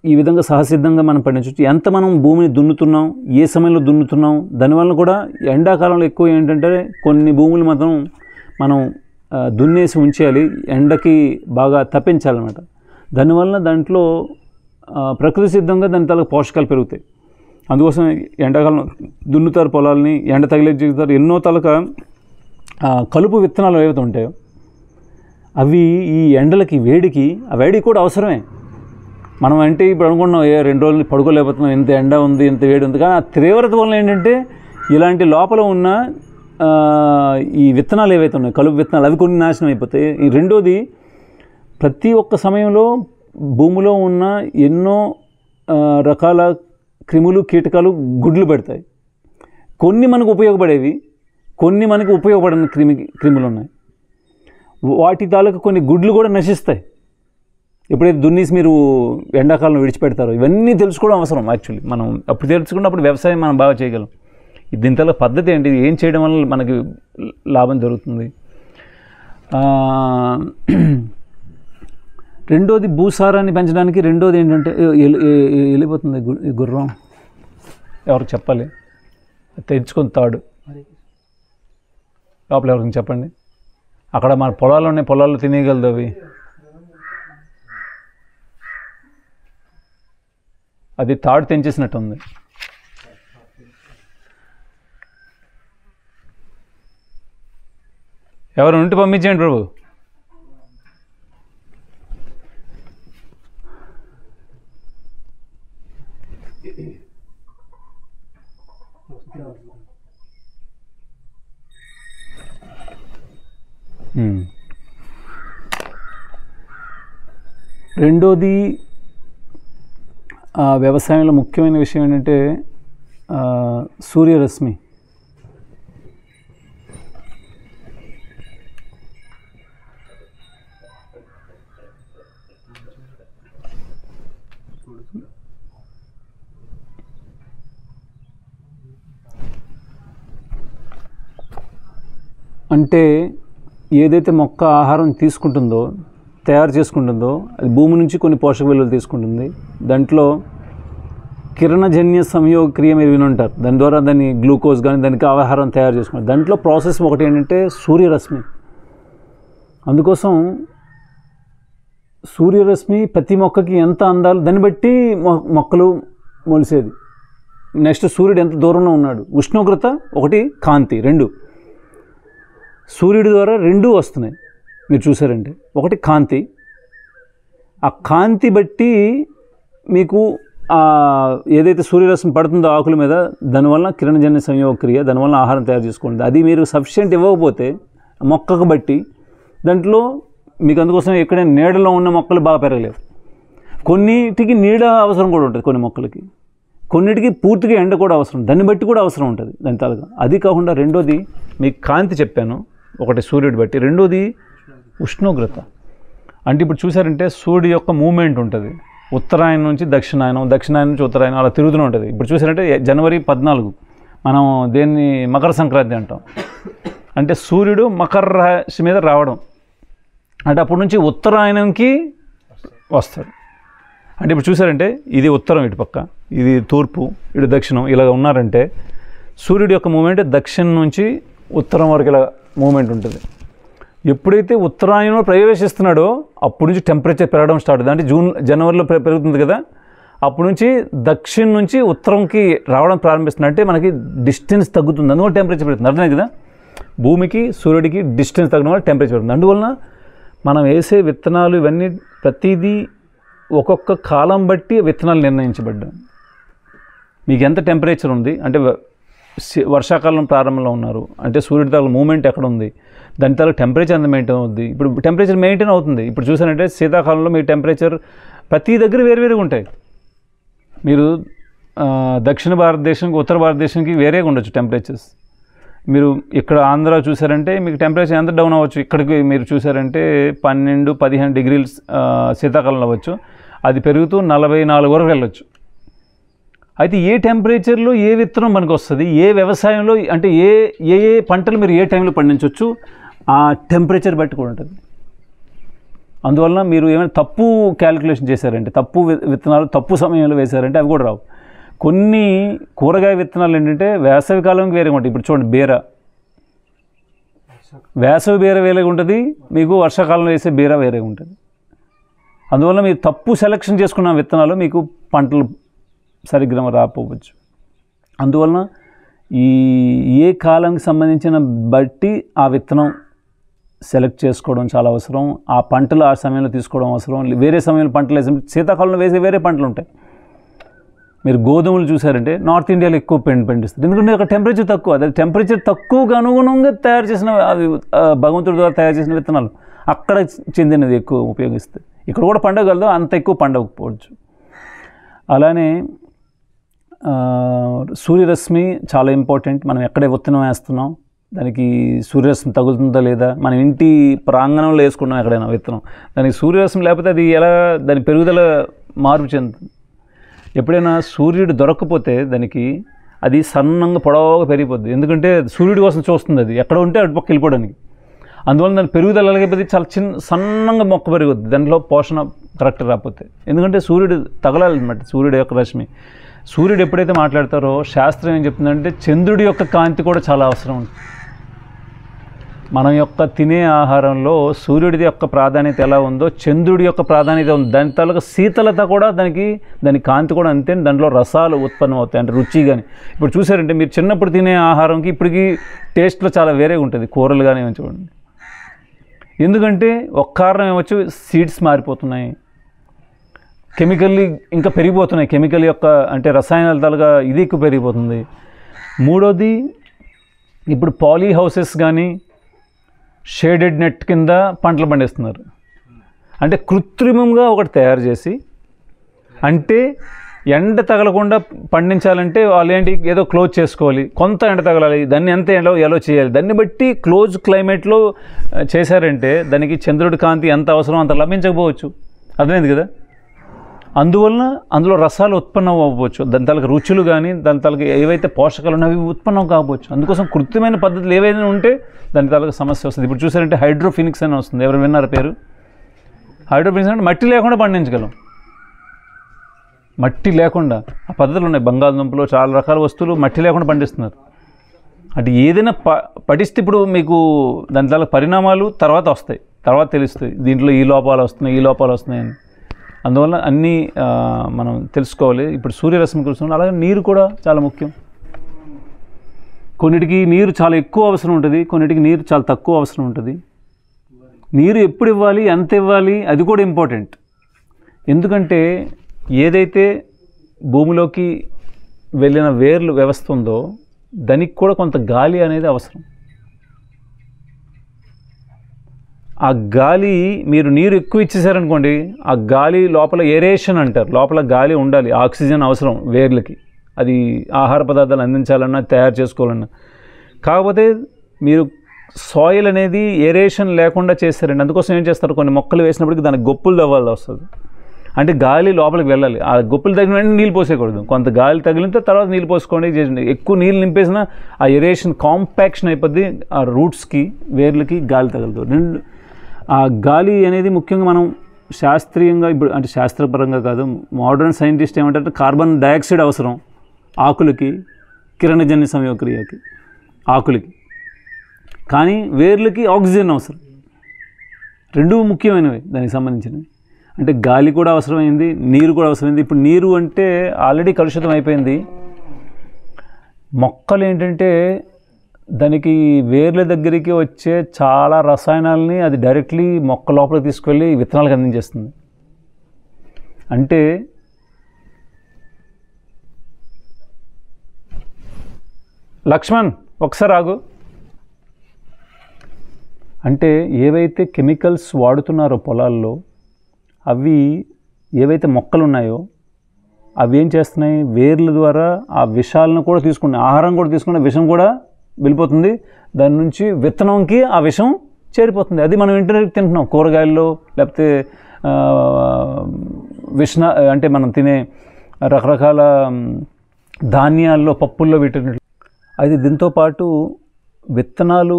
ఈ విధంగా సహసిద్ధంగా మనం పండించవచ్చు. ఎంత మనం భూమిని దున్నుతున్నాం, ఏ సమయంలో దున్నుతున్నాం, దానివల్ల కూడా ఎండాకాలంలో ఎక్కువ ఏంటంటే కొన్ని భూములు మాత్రం మనం దున్నేసి ఉంచేయాలి, ఎండకి బాగా తప్పించాలన్నమాట. దానివల్ల దాంట్లో ప్రకృతి సిద్ధంగా దాని తల పోషకాలు పెరుగుతాయి. అందుకోసం ఎండాకాలం దున్నుతారు పొలాలని, ఎండ తగిలిస్తారు. ఎన్నో తలక కలుపు విత్తనాలు ఏవైతే ఉంటాయో అవి ఈ ఎండలకి వేడికి, ఆ వేడికి కూడా అవసరమే. మనం అంటే ఇప్పుడు అనుకున్నాం 2 రోజులు పడుకోలేకపోతున్నాం, ఇంత ఎండ ఉంది, ఇంత వేడి ఉంది. కానీ ఆ తీవ్రత వల్ల ఏంటంటే ఇలాంటి లోపల ఉన్న ఈ విత్తనాలు ఏవైతే ఉన్నాయో, కలుపు విత్తనాలు, అవి కొన్ని నాశనం అయిపోతాయి. ఈ రెండోది, ప్రతి ఒక్క సమయంలో భూమిలో ఉన్న ఎన్నో రకాల క్రిములు, కీటకాలు గుడ్లు పెడతాయి. కొన్ని మనకు ఉపయోగపడేవి, కొన్ని మనకు ఉపయోగపడని క్రిములు ఉన్నాయి. వాటి తాలూకు కొన్ని గుడ్లు కూడా నశిస్తాయి ఎప్పుడైతే దున్నేసి మీరు ఎండాకాలం విడిచిపెడతారో. ఇవన్నీ తెలుసుకోవడం అవసరం. యాక్చువల్లీ మనం అప్పుడు తెలుసుకున్నప్పుడు వ్యవసాయం మనం బాగా చేయగలం. దీని తల పద్ధతి ఏంటి, ఏం చేయడం వల్ల మనకి లాభం జరుగుతుంది. రెండోది భూసారాన్ని పెంచడానికి, రెండోది ఏంటంటే వెళ్ళిపోతుంది గుర్రం, ఎవరికి చెప్పాలి, తెచ్చుకొని తాడు లోపల ఎవరికి చెప్పండి. అక్కడ మన పొలాలు ఉన్నాయి, పొలాల్లో తినేయగలదు అవి. అది తాడు తెంచేసినట్టు ఉంది. ఎవరు ఉంటే పంపించండి ప్రభు. రెండోది వ్యవసాయంలో ముఖ్యమైన విషయం ఏంటంటే సూర్యరశ్మి. అంటే ఏదైతే మొక్క ఆహారం తీసుకుంటుందో, తయారు చేసుకుంటుందో, అది భూమి నుంచి కొన్ని పోషక విలువలు తీసుకుంటుంది. దాంట్లో కిరణజన్య సంయోగ క్రియ మీరు వినుంటారు. దాని ద్వారా దాన్ని గ్లూకోజ్ కానీ దానికి ఆహారం తయారు చేసుకుంటారు. దాంట్లో ప్రాసెస్ ఒకటి ఏంటంటే సూర్యరశ్మి. అందుకోసం సూర్యరశ్మి ప్రతి మొక్కకి ఎంత అందాలి దాన్ని బట్టి మొక్కలు మొలిసేది. నెక్స్ట్ సూర్యుడు ఎంత దూరంలో ఉన్నాడు, ఉష్ణోగ్రత ఒకటి, కాంతి రెండు. సూర్యుడి ద్వారా రెండూ వస్తున్నాయి మీరు చూసారంటే, ఒకటి కాంతి, ఆ కాంతి బట్టి మీకు ఏదైతే సూర్యరశ్మి పడుతుందో ఆకుల మీద దానివల్ల కిరణజన్య సంయోగ క్రియ, దానివల్ల ఆహారం తయారు చేసుకోండి. అది మీరు సఫిషియెంట్ ఇవ్వకపోతే మొక్కకు బట్టి దాంట్లో మీకు అందుకోసం ఎక్కడైనా నీడలో ఉన్న మొక్కలు బాగా పెరగలేవు. కొన్నిటికి నీడ అవసరం కూడా ఉంటుంది, కొన్ని మొక్కలకి కొన్నిటికి పూర్తిగా ఎండ కూడా అవసరం, దాన్ని బట్టి కూడా అవసరం ఉంటుంది దాని తాలుగా. అది కాకుండా రెండోది మీకు కాంతి చెప్పాను, ఒకటి సూర్యుడి బట్టి, రెండోది ఉష్ణోగ్రత. అంటే ఇప్పుడు చూసారంటే సూర్యుడి యొక్క మూమెంట్ ఉంటుంది, ఉత్తరాయణం నుంచి దక్షిణాయనం, దక్షిణాయనం నుంచి ఉత్తరాయణం అలా తిరుగుతూనే ఉంటుంది. ఇప్పుడు చూసారంటే జనవరి 14 మనం దేన్ని మకర సంక్రాంతి అంటాం. అంటే సూర్యుడు మకర రాశి మీద రావడం, అంటే అప్పటి నుంచి ఉత్తరాయణంకి వస్తాడు. అంటే ఇప్పుడు చూసారంటే ఇది ఉత్తరం ఇటు పక్క, ఇది తూర్పు, ఇటు దక్షిణం, ఇలా ఉన్నారంటే సూర్యుడి యొక్క మూమెంట్ దక్షిణం నుంచి ఉత్తరం వరకు ఇలా మూమెంట్ ఉంటుంది. ఎప్పుడైతే ఉత్తరాయణంలో ప్రవేశిస్తున్నాడో అప్పటి నుంచి టెంపరేచర్ పెరగడం స్టార్ట్ అవుతుంది. అంటే జనవరిలో పెరుగుతుంది కదా, అప్పటి నుంచి దక్షిణం నుంచి ఉత్తరంకి రావడం ప్రారంభిస్తుంది. అంటే మనకి డిస్టెన్స్ తగ్గుతుంది, అందువల్ల టెంపరేచర్ పెరుగుతుంది. అర్థమే కదా, భూమికి సూర్యుడికి డిస్టెన్స్ తగ్గడం వల్ల టెంపరేచర్ పెరుగుతుంది. అందువలన మనం వేసే విత్తనాలు ఇవన్నీ ప్రతిదీ ఒక్కొక్క కాలం బట్టి విత్తనాలు నిర్ణయించబడ్డాయి. మీకు ఎంత టెంపరేచర్ ఉంది అంటే వర్షాకాలం ప్రారంభంలో ఉన్నారు అంటే సూర్యుడి తాలూకు మూమెంట్ ఎక్కడ ఉంది, దాని తాలూకు టెంపరేచర్ ఎంత మెయింటైన్ అవుతుంది. ఇప్పుడు టెంపరేచర్ మెయింటైన్ అవుతుంది. ఇప్పుడు చూసారంటే శీతాకాలంలో మీ టెంపరేచర్ ప్రతి దగ్గర వేరువేరుగా ఉంటాయి. మీరు దక్షిణ భారతదేశంకి ఉత్తర భారతదేశంకి వేరేగా ఉండొచ్చు టెంపరేచర్స్. మీరు ఇక్కడ ఆంధ్ర చూసారంటే మీకు టెంపరేచర్ ఎంత డౌన్ అవ్వచ్చు, ఇక్కడికి మీరు చూసారంటే 12-15 డిగ్రీలు శీతాకాలంలో అవ్వచ్చు, అది పెరుగుతూ 44 వరకు వెళ్ళొచ్చు. అయితే ఏ టెంపరేచర్లో ఏ విత్తనం మనకు వస్తుంది, ఏ వ్యవసాయంలో అంటే ఏ ఏ పంటలు మీరు ఏ టైంలో పండించవచ్చు, ఆ టెంపరేచర్ బట్టి కూడా ఉంటుంది. అందువలన మీరు ఏమైనా తప్పు క్యాలిక్యులేషన్ చేశారంటే, తప్పు విత్తనాలు తప్పు సమయంలో వేశారంటే అవి కూడా రావు. కొన్ని కూరగాయ విత్తనాలు ఏంటంటే వేసవి కాలంకి వేరేగా ఉంటాయి. ఇప్పుడు చూడండి బీర, వేసవి బీర వేరేగా ఉంటుంది, మీకు వర్షాకాలంలో వేసే బీర వేరేగా ఉంటుంది. అందువల్ల మీరు తప్పు సెలెక్షన్ చేసుకున్న విత్తనాలు మీకు పంటలు సరిగ్గా రాకపోవచ్చు. అందువలన ఏ కాలంకి సంబంధించిన బట్టి ఆ విత్తనం సెలెక్ట్ చేసుకోవడం చాలా అవసరం. ఆ పంటలు ఆ సమయంలో తీసుకోవడం అవసరం. వేరే సమయంలో పంటలు వేసే శీతాకాలంలో వేసే వేరే పంటలు ఉంటాయి. మీరు గోధుమలు చూసారంటే నార్త్ ఇండియాలో ఎక్కువ పండిస్తారు, ఎందుకంటే అక్కడ టెంపరేచర్ తక్కువ. అదే టెంపరేచర్ తక్కువగా అనుగుణంగా తయారు చేసిన అవి భగవంతుడి ద్వారా తయారు చేసిన విత్తనాలు అక్కడ చెందినది ఎక్కువ ఉపయోగిస్తాయి. ఇక్కడ కూడా పండగలదో అంత ఎక్కువ పండకపోవచ్చు. అలానే సూర్యరశ్మి చాలా ఇంపార్టెంట్. మనం ఎక్కడే విత్తనం వేస్తున్నాం దానికి సూర్యరశ్మి తగులుతుందా లేదా, మనం ఇంటి ప్రాంగణంలో వేసుకున్నాం ఎక్కడైనా విత్తనం, దానికి సూర్యరశ్మి లేకపోతే అది ఎలా దాని పెరుగుదల మార్పు చెందుతుంది. ఎప్పుడైనా సూర్యుడు దొరకకపోతే దానికి అది సన్నంగా పొడవుగా పెరిగిపోద్ది, ఎందుకంటే సూర్యుడి కోసం చూస్తుంది, అది ఎక్కడ ఉంటే అటు పక్క వెళ్ళిపోవడానికి. అందువల్ల దాని పెరుగుదల అలాగైపోతే చాలా సన్నంగా మొక్క పెరుగుద్ది, దాంట్లో పోషణ కరెక్ట్ రాకపోతే. ఎందుకంటే సూర్యుడు తగలాలన్నమాట, సూర్యుడు యొక్క రశ్మి. సూర్యుడు ఎప్పుడైతే మాట్లాడతారో శాస్త్రం ఏం చెప్తుందంటే చంద్రుడి యొక్క కాంతి కూడా చాలా అవసరం ఉంటుంది. మనం యొక్క తినే ఆహారంలో సూర్యుడి యొక్క ప్రాధాన్యత ఎలా ఉందో చంద్రుడి యొక్క ప్రాధాన్యత ఉంది. దాని తాలూకా శీతలత కూడా దాని కాంతి కూడా అంతే. దాంట్లో రసాలు ఉత్పన్నం అవుతాయి, అంటే రుచి కానీ. ఇప్పుడు చూసారంటే మీరు చిన్నప్పుడు తినే ఆహారంకి ఇప్పటికీ టేస్ట్లో చాలా వేరేగా ఉంటుంది, కూరలు కానీ చూడండి. ఎందుకంటే ఒక కారణం ఏమొచ్చు, సీడ్స్ మారిపోతున్నాయి, కెమికల్లీ ఇంకా పెరిగిపోతున్నాయి, కెమికల్ యొక్క అంటే రసాయనాల తాలూకా ఇది ఎక్కువ పెరిగిపోతుంది. మూడోది ఇప్పుడు పాలీ హౌసెస్ కానీ షేడెడ్ నెట్ కింద పంటలు పండిస్తున్నారు. అంటే కృత్రిమంగా ఒకటి తయారు చేసి, అంటే ఎండ తగలకుండా పండించాలంటే వాళ్ళు ఏంటి ఏదో క్లోజ్ చేసుకోవాలి, కొంత ఎండ తగలాలి, దాన్ని ఎంత ఎలా చేయాలి, దాన్ని బట్టి క్లోజ్ క్లైమేట్లో చేశారంటే దానికి చంద్రుడి కాంతి ఎంత అవసరం అంత లభించకపోవచ్చు. అర్థమైంది కదా. అందువలన అందులో రసాలు ఉత్పన్నం అవ్వవచ్చు, దాని తాలూకు రుచులు కానీ దాని తాలూకు ఏవైతే పోషకాలు ఉన్నవి ఉత్పన్నం కావచ్చు. అందుకోసం కృత్రిమైన పద్ధతులు ఏవైనా ఉంటే దాని తాలూకు సమస్య వస్తుంది. ఇప్పుడు చూసారంటే హైడ్రోఫినిక్స్ అని వస్తుంది, ఎవరు విన్నారు పేరు? హైడ్రోఫినిక్స్ అంటే మట్టి లేకుండా పండించగలం, మట్టి లేకుండా ఆ పద్ధతులు ఉన్నాయి. బంగాళదుంపలు చాలా రకాల వస్తువులు మట్టి లేకుండా పండిస్తున్నారు. అంటే ఏదైనా పడిస్తే ఇప్పుడు మీకు దాని తాలూకు పరిణామాలు తర్వాత వస్తాయి, తర్వాత తెలుస్తాయి, దీంట్లో ఈ లోపాలు వస్తున్నాయని. అందువల్ల అన్నీ మనం తెలుసుకోవాలి. ఇప్పుడు సూర్యరశ్మి కోసం అలాగే నీరు కూడా చాలా ముఖ్యం. కొన్నిటికి నీరు చాలా ఎక్కువ అవసరం ఉంటుంది, కొన్నిటికి నీరు చాలా తక్కువ అవసరం ఉంటుంది. నీరు ఎప్పుడు ఇవ్వాలి, ఎంత ఇవ్వాలి, అది కూడా ఇంపార్టెంట్. ఎందుకంటే ఏదైతే భూమిలోకి వెళ్ళిన వేర్లు వ్యవస్థ ఉందో దానికి కూడా కొంత గాలి అనేది అవసరం. ఆ గాలి మీరు నీరు ఎక్కువ ఇచ్చేసారనుకోండి, ఆ గాలి లోపల ఏరేషన్ అంటారు, లోపల గాలి ఉండాలి, ఆక్సిజన్ అవసరం వేర్లకి, అది ఆహార పదార్థాలు అందించాలన్నా తయారు చేసుకోవాలన్నా. కాకపోతే మీరు సాయిల్ అనేది ఏరేషన్ లేకుండా చేస్తారండి. అందుకోసం ఏం చేస్తారు, కొన్ని మొక్కలు వేసినప్పటికీ దానికి గొప్పులు తవ్వాల్సి వస్తుంది. అంటే గాలి లోపలికి వెళ్ళాలి. ఆ గొప్పులు తగిన వెంటనే నీళ్ళు పోసేయకూడదు, కొంత గాలి తగిలితే తర్వాత నీళ్ళు పోసుకోండి. ఎక్కువ నీళ్ళు నింపేసిన ఆ ఏరేషన్ కాంపాక్షన్ అయిపోద్ది, ఆ రూట్స్కి వేర్లకి గాలి తగలదు. ఆ గాలి అనేది ముఖ్యంగా మనం శాస్త్రీయంగా ఇప్పుడు అంటే శాస్త్రపరంగా కాదు, మోడర్న్ సైంటిస్ట్ ఏమంటారంటే కార్బన్ డయాక్సైడ్ అవసరం ఆకులకి, కిరణజన్య సంయోగక్రియకి ఆకులకి, కానీ వేర్లకి ఆక్సిజన్ అవసరం. రెండూ ముఖ్యమైనవి దానికి సంబంధించినవి. అంటే గాలి కూడా అవసరమైంది, నీరు కూడా అవసరమైంది. ఇప్పుడు నీరు అంటే ఆల్రెడీ కలుషితం అయిపోయింది. మొక్కలు ఏంటంటే దానికి వేర్ల దగ్గరికి వచ్చే చాలా రసాయనాలని అది డైరెక్ట్లీ మొక్క లోపలికి తీసుకెళ్ళి విత్తనాలకు అందించేస్తుంది. అంటే లక్ష్మణ్ ఒకసారి ఆగు. అంటే ఏవైతే కెమికల్స్ వాడుతున్నారో పొలాల్లో, అవి ఏవైతే మొక్కలు ఉన్నాయో అవి ఏం చేస్తున్నాయి, వేర్ల ద్వారా ఆ విషాలను కూడా తీసుకున్నాయి, ఆహారం కూడా తీసుకున్న విషం కూడా వెళ్ళిపోతుంది, దాని నుంచి విత్తనంకి ఆ విషం చేరిపోతుంది. అది మనం ఇంటి తింటున్నాం కూరగాయల్లో, లేకపోతే అంటే మనం తినే రకరకాల ధాన్యాల్లో, పప్పుల్లో వీటిని. అది దీంతోపాటు విత్తనాలు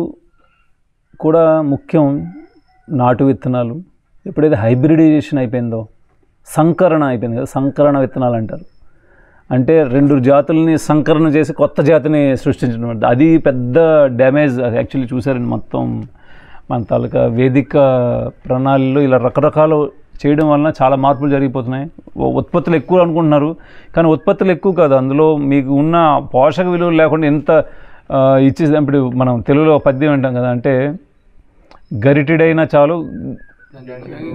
కూడా ముఖ్యం. నాటు విత్తనాలు ఎప్పుడైతే హైబ్రిడైజేషన్ అయిపోయిందో, సంకరణ అయిపోయింది కదా, సంకరణ విత్తనాలు అంటారు. అంటే రెండు జాతుల్ని సంకరణ చేసి కొత్త జాతిని సృష్టించడం, అది పెద్ద డ్యామేజ్. యాక్చువల్లీ చూసారండి, మొత్తం మన తాలూకా వేదిక ప్రణాళిలో ఇలా రకరకాలు చేయడం వలన చాలా మార్పులు జరిగిపోతున్నాయి. ఉత్పత్తులు ఎక్కువ అనుకుంటున్నారు, కానీ ఉత్పత్తులు ఎక్కువ కాదు, అందులో మీకు ఉన్న పోషక విలువలు లేకుండా ఎంత ఇచ్చేసి. ఇప్పుడు మనం తెలుగులో పద్యం అంటాం కదా, అంటే గరిటెడైనా చాలు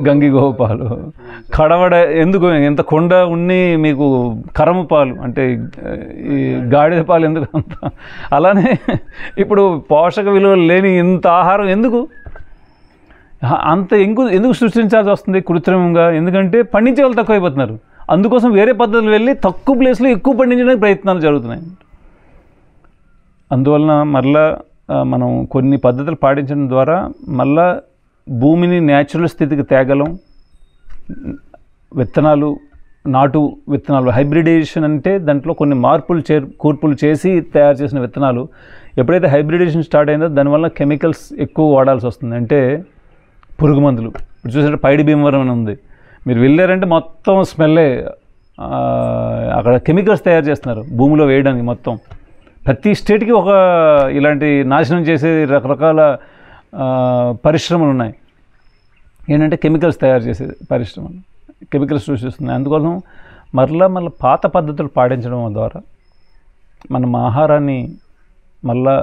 గంగి గోపాలు, కడవడ ఎందుకు, ఎంత కొండ ఉన్ని మీకు కరము పాలు, అంటే ఈ గాడిద పాలు ఎందుకు అంత. అలానే ఇప్పుడు పోషక విలువలు లేని ఇంత ఆహారం ఎందుకు, అంత ఎందుకు సృష్టించాల్సి వస్తుంది కృత్రిమంగా? ఎందుకంటే పండించే వాళ్ళు తక్కువైపోతున్నారు. అందుకోసం వేరే పద్ధతులు వెళ్ళి తక్కువ ప్లేస్లో ఎక్కువ పండించడానికి ప్రయత్నాలు జరుగుతున్నాయి. అందువలన మళ్ళా మనం కొన్ని పద్ధతులు పాటించడం ద్వారా మళ్ళా భూమిని న్యాచురల్ స్థితికి తేగలం. విత్తనాలు, నాటు విత్తనాలు, హైబ్రిడైజేషన్ అంటే దాంట్లో కొన్ని కూర్పులు చేసి తయారు చేసిన విత్తనాలు. ఎప్పుడైతే హైబ్రిడైజేషన్ స్టార్ట్ అయిందో దానివల్ల కెమికల్స్ ఎక్కువ వాడాల్సి వస్తుంది. అంటే పురుగు మందులు. ఇప్పుడు చూసారంటే పైడి భీమవరం అని ఉంది, మీరు వెళ్ళారంటే మొత్తం స్మెల్లే. అక్కడ కెమికల్స్ తయారు చేస్తున్నారు భూమిలో వేయడానికి. మొత్తం ప్రతి స్టేట్కి ఒక ఇలాంటి నాశనం చేసే రకరకాల పరిశ్రమలు ఉన్నాయి. ఏంటంటే కెమికల్స్ తయారు చేసే పరిశ్రమలు, కెమికల్స్ సృష్టిస్తున్నాయి. అందుకోసం మళ్ళీ పాత పద్ధతులు పాటించడం ద్వారా మనం ఆహారాన్ని మళ్ళా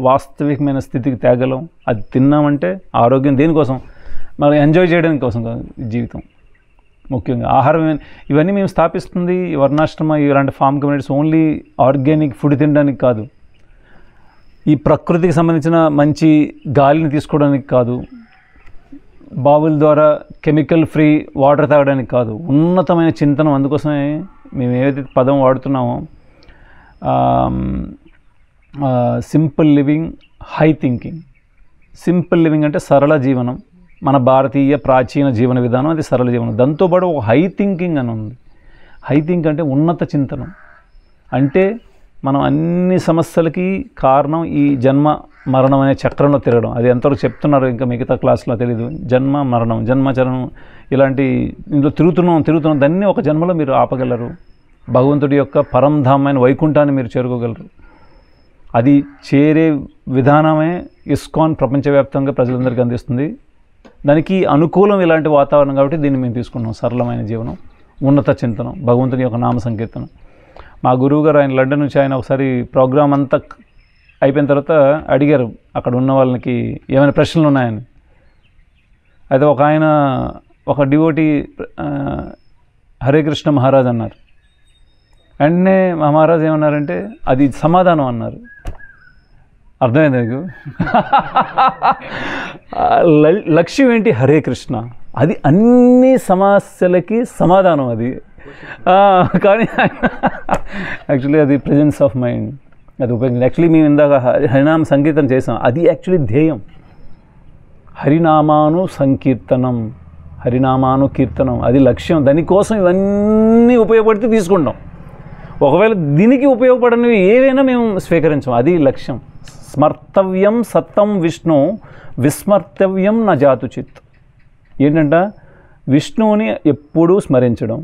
వాస్తవికమైన స్థితికి తేగలం. అది తిన్నామంటే ఆరోగ్యం దేనికోసం, మనం ఎంజాయ్ చేయడానికి కోసం కాదు జీవితం. ముఖ్యంగా ఆహారం ఇవన్నీ మేము స్థాపిస్తుంది వర్ణాశ్రమ ఇలాంటి farm communities only organic food తినడానికి కాదు, ఈ ప్రకృతికి సంబంధించిన మంచి గాలిని తీసుకోవడానికి కాదు, బావుల ద్వారా కెమికల్ ఫ్రీ వాటర్ తాగడానికి కాదు, ఉన్నతమైన చింతనం. అందుకోసమే మేము ఏదైతే పదం వాడుతున్నామో simple living, high thinking. Simple living అంటే సరళ జీవనం, మన భారతీయ ప్రాచీన జీవన విధానం, అది సరళ జీవనం. దాంతోపాటు ఒక హై థింకింగ్ అని ఉంది. హై థింక్ అంటే ఉన్నత చింతనం. అంటే మనం అన్ని సమస్యలకి కారణం ఈ జన్మ మరణం అనే చక్రంలో తిరగడం. అది ఎంతవరకు చెప్తున్నారు ఇంకా మిగతా క్లాస్లో తెలీదు. జన్మ మరణం, జన్మచరణం ఇలాంటి ఇందులో తిరుగుతున్నాం. దాన్ని ఒక జన్మలో మీరు ఆపగలరు. భగవంతుడి యొక్క పరంధామైన వైకుంఠాన్ని మీరు చేరుకోగలరు. అది చేరే విధానమే ఇస్కాన్ ప్రపంచవ్యాప్తంగా ప్రజలందరికీ అందిస్తుంది. దానికి అనుకూలం ఇలాంటి వాతావరణం కాబట్టి దీన్ని మేము తీసుకున్నాం. సరళమైన జీవనం, ఉన్నత చింతనం, భగవంతుని యొక్క నామ సంకీర్తనం. మా గురువు గారు ఆయన లండన్ నుంచి ఆయన ఒకసారి ప్రోగ్రామ్ అంతా అయిపోయిన తర్వాత అడిగారు అక్కడ ఉన్న వాళ్ళకి ఏమైనా ప్రశ్నలు ఉన్నాయని. అయితే ఒక ఆయన ఒక డివోటీ హరే కృష్ణ మహారాజ్ అన్నారు. వెంటనే మా మహారాజ్ ఏమన్నారంటే అది సమాధానం అన్నారు. అర్థమైంది మీకు? లక్ష్యం ఏంటి? హరే కృష్ణ. అది అన్ని సమస్యలకి సమాధానం అది. కానీ యాక్చువల్లీ అది ప్రెజెన్స్ ఆఫ్ మైండ్, అది ఉపయోగించి. యాక్చువల్లీ మేము ఇందాక హరినామ సంకీర్తనం చేసాం, అది యాక్చువల్లీ ధ్యేయం. హరినామాను సంకీర్తనం, హరినామాను కీర్తనం, అది లక్ష్యం. దానికోసం ఇవన్నీ ఉపయోగపడితే తీసుకుంటాం. ఒకవేళ దీనికి ఉపయోగపడనివి ఏవైనా మేము స్వీకరించాం, అది లక్ష్యం. స్మర్తవ్యం సత్తం విష్ణు విస్మర్తవ్యం న జాతు చిత్. ఏంటంట? విష్ణువుని ఎప్పుడూ స్మరించడం,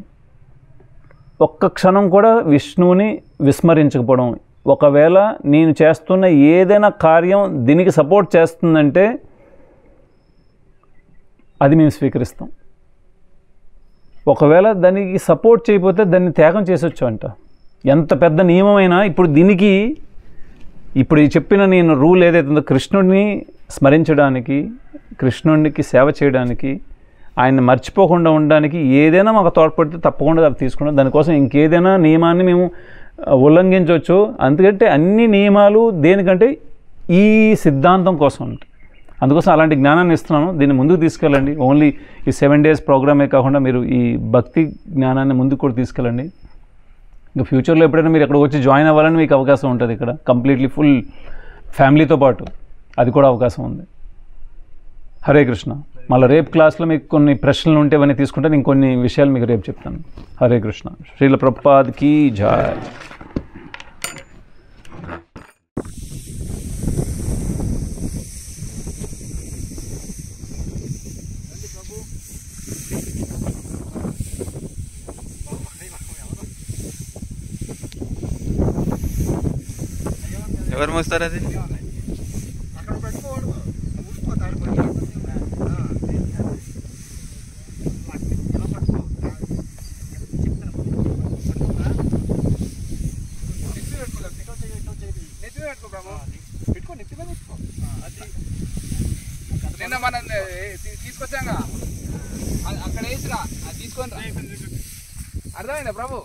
ఒక్క క్షణం కూడా విష్ణువుని విస్మరించకపోవడం. ఒకవేళ నేను చేస్తున్న ఏదైనా కార్యం దీనికి సపోర్ట్ చేస్తుందంటే అది మేము స్వీకరిస్తాం. ఒకవేళ దానికి సపోర్ట్ చేయకపోతే దాన్ని త్యాగం చేసొచ్చు అంట. ఎంత పెద్ద నియమమైనా ఇప్పుడు దీనికి, ఇప్పుడు ఈ చెప్పిన నేను రూల్ ఏదైతే ఉందో, కృష్ణుడిని స్మరించడానికి, కృష్ణుడికి సేవ చేయడానికి, ఆయన మర్చిపోకుండా ఉండడానికి ఏదైనా మాకు తోడ్పడితే తప్పకుండా అది తీసుకున్నాం. దానికోసం ఇంకేదైనా నియమాన్ని మేము ఉల్లంఘించవచ్చు. అందుకంటే అన్ని నియమాలు దేనికంటే ఈ సిద్ధాంతం కోసం ఉంటాయి. అందుకోసం అలాంటి జ్ఞానాన్ని ఇస్తున్నాను. దీన్ని ముందుకు తీసుకెళ్ళండి. ఓన్లీ ఈ 7 days ప్రోగ్రామే కాకుండా మీరు ఈ భక్తి జ్ఞానాన్ని ముందుకు కూడా తీసుకెళ్ళండి. ఇంకా ఫ్యూచర్లో ఎప్పుడైనా మీరు ఎక్కడికి వచ్చి జాయిన్ అవ్వాలని మీకు అవకాశం ఉంటుంది. ఇక్కడ కంప్లీట్లీ ఫుల్ ఫ్యామిలీతో పాటు అది కూడా అవకాశం ఉంది. హరే కృష్ణ. మళ్ళీ రేపు క్లాస్లో మీకు కొన్ని ప్రశ్నలు ఉంటే అవన్నీ తీసుకుంటాను. ఇంకొన్ని విషయాలు మీకు రేపు చెప్తాను. హరే కృష్ణ. శ్రీల ప్రభుపాద్కి జై. ఎవరు మోస్తారు అది? నిన్న మనం తీసుకొచ్చాగా అక్కడ వేసిరా, తీసుకొని రా. అర్థమైందా ప్రభు?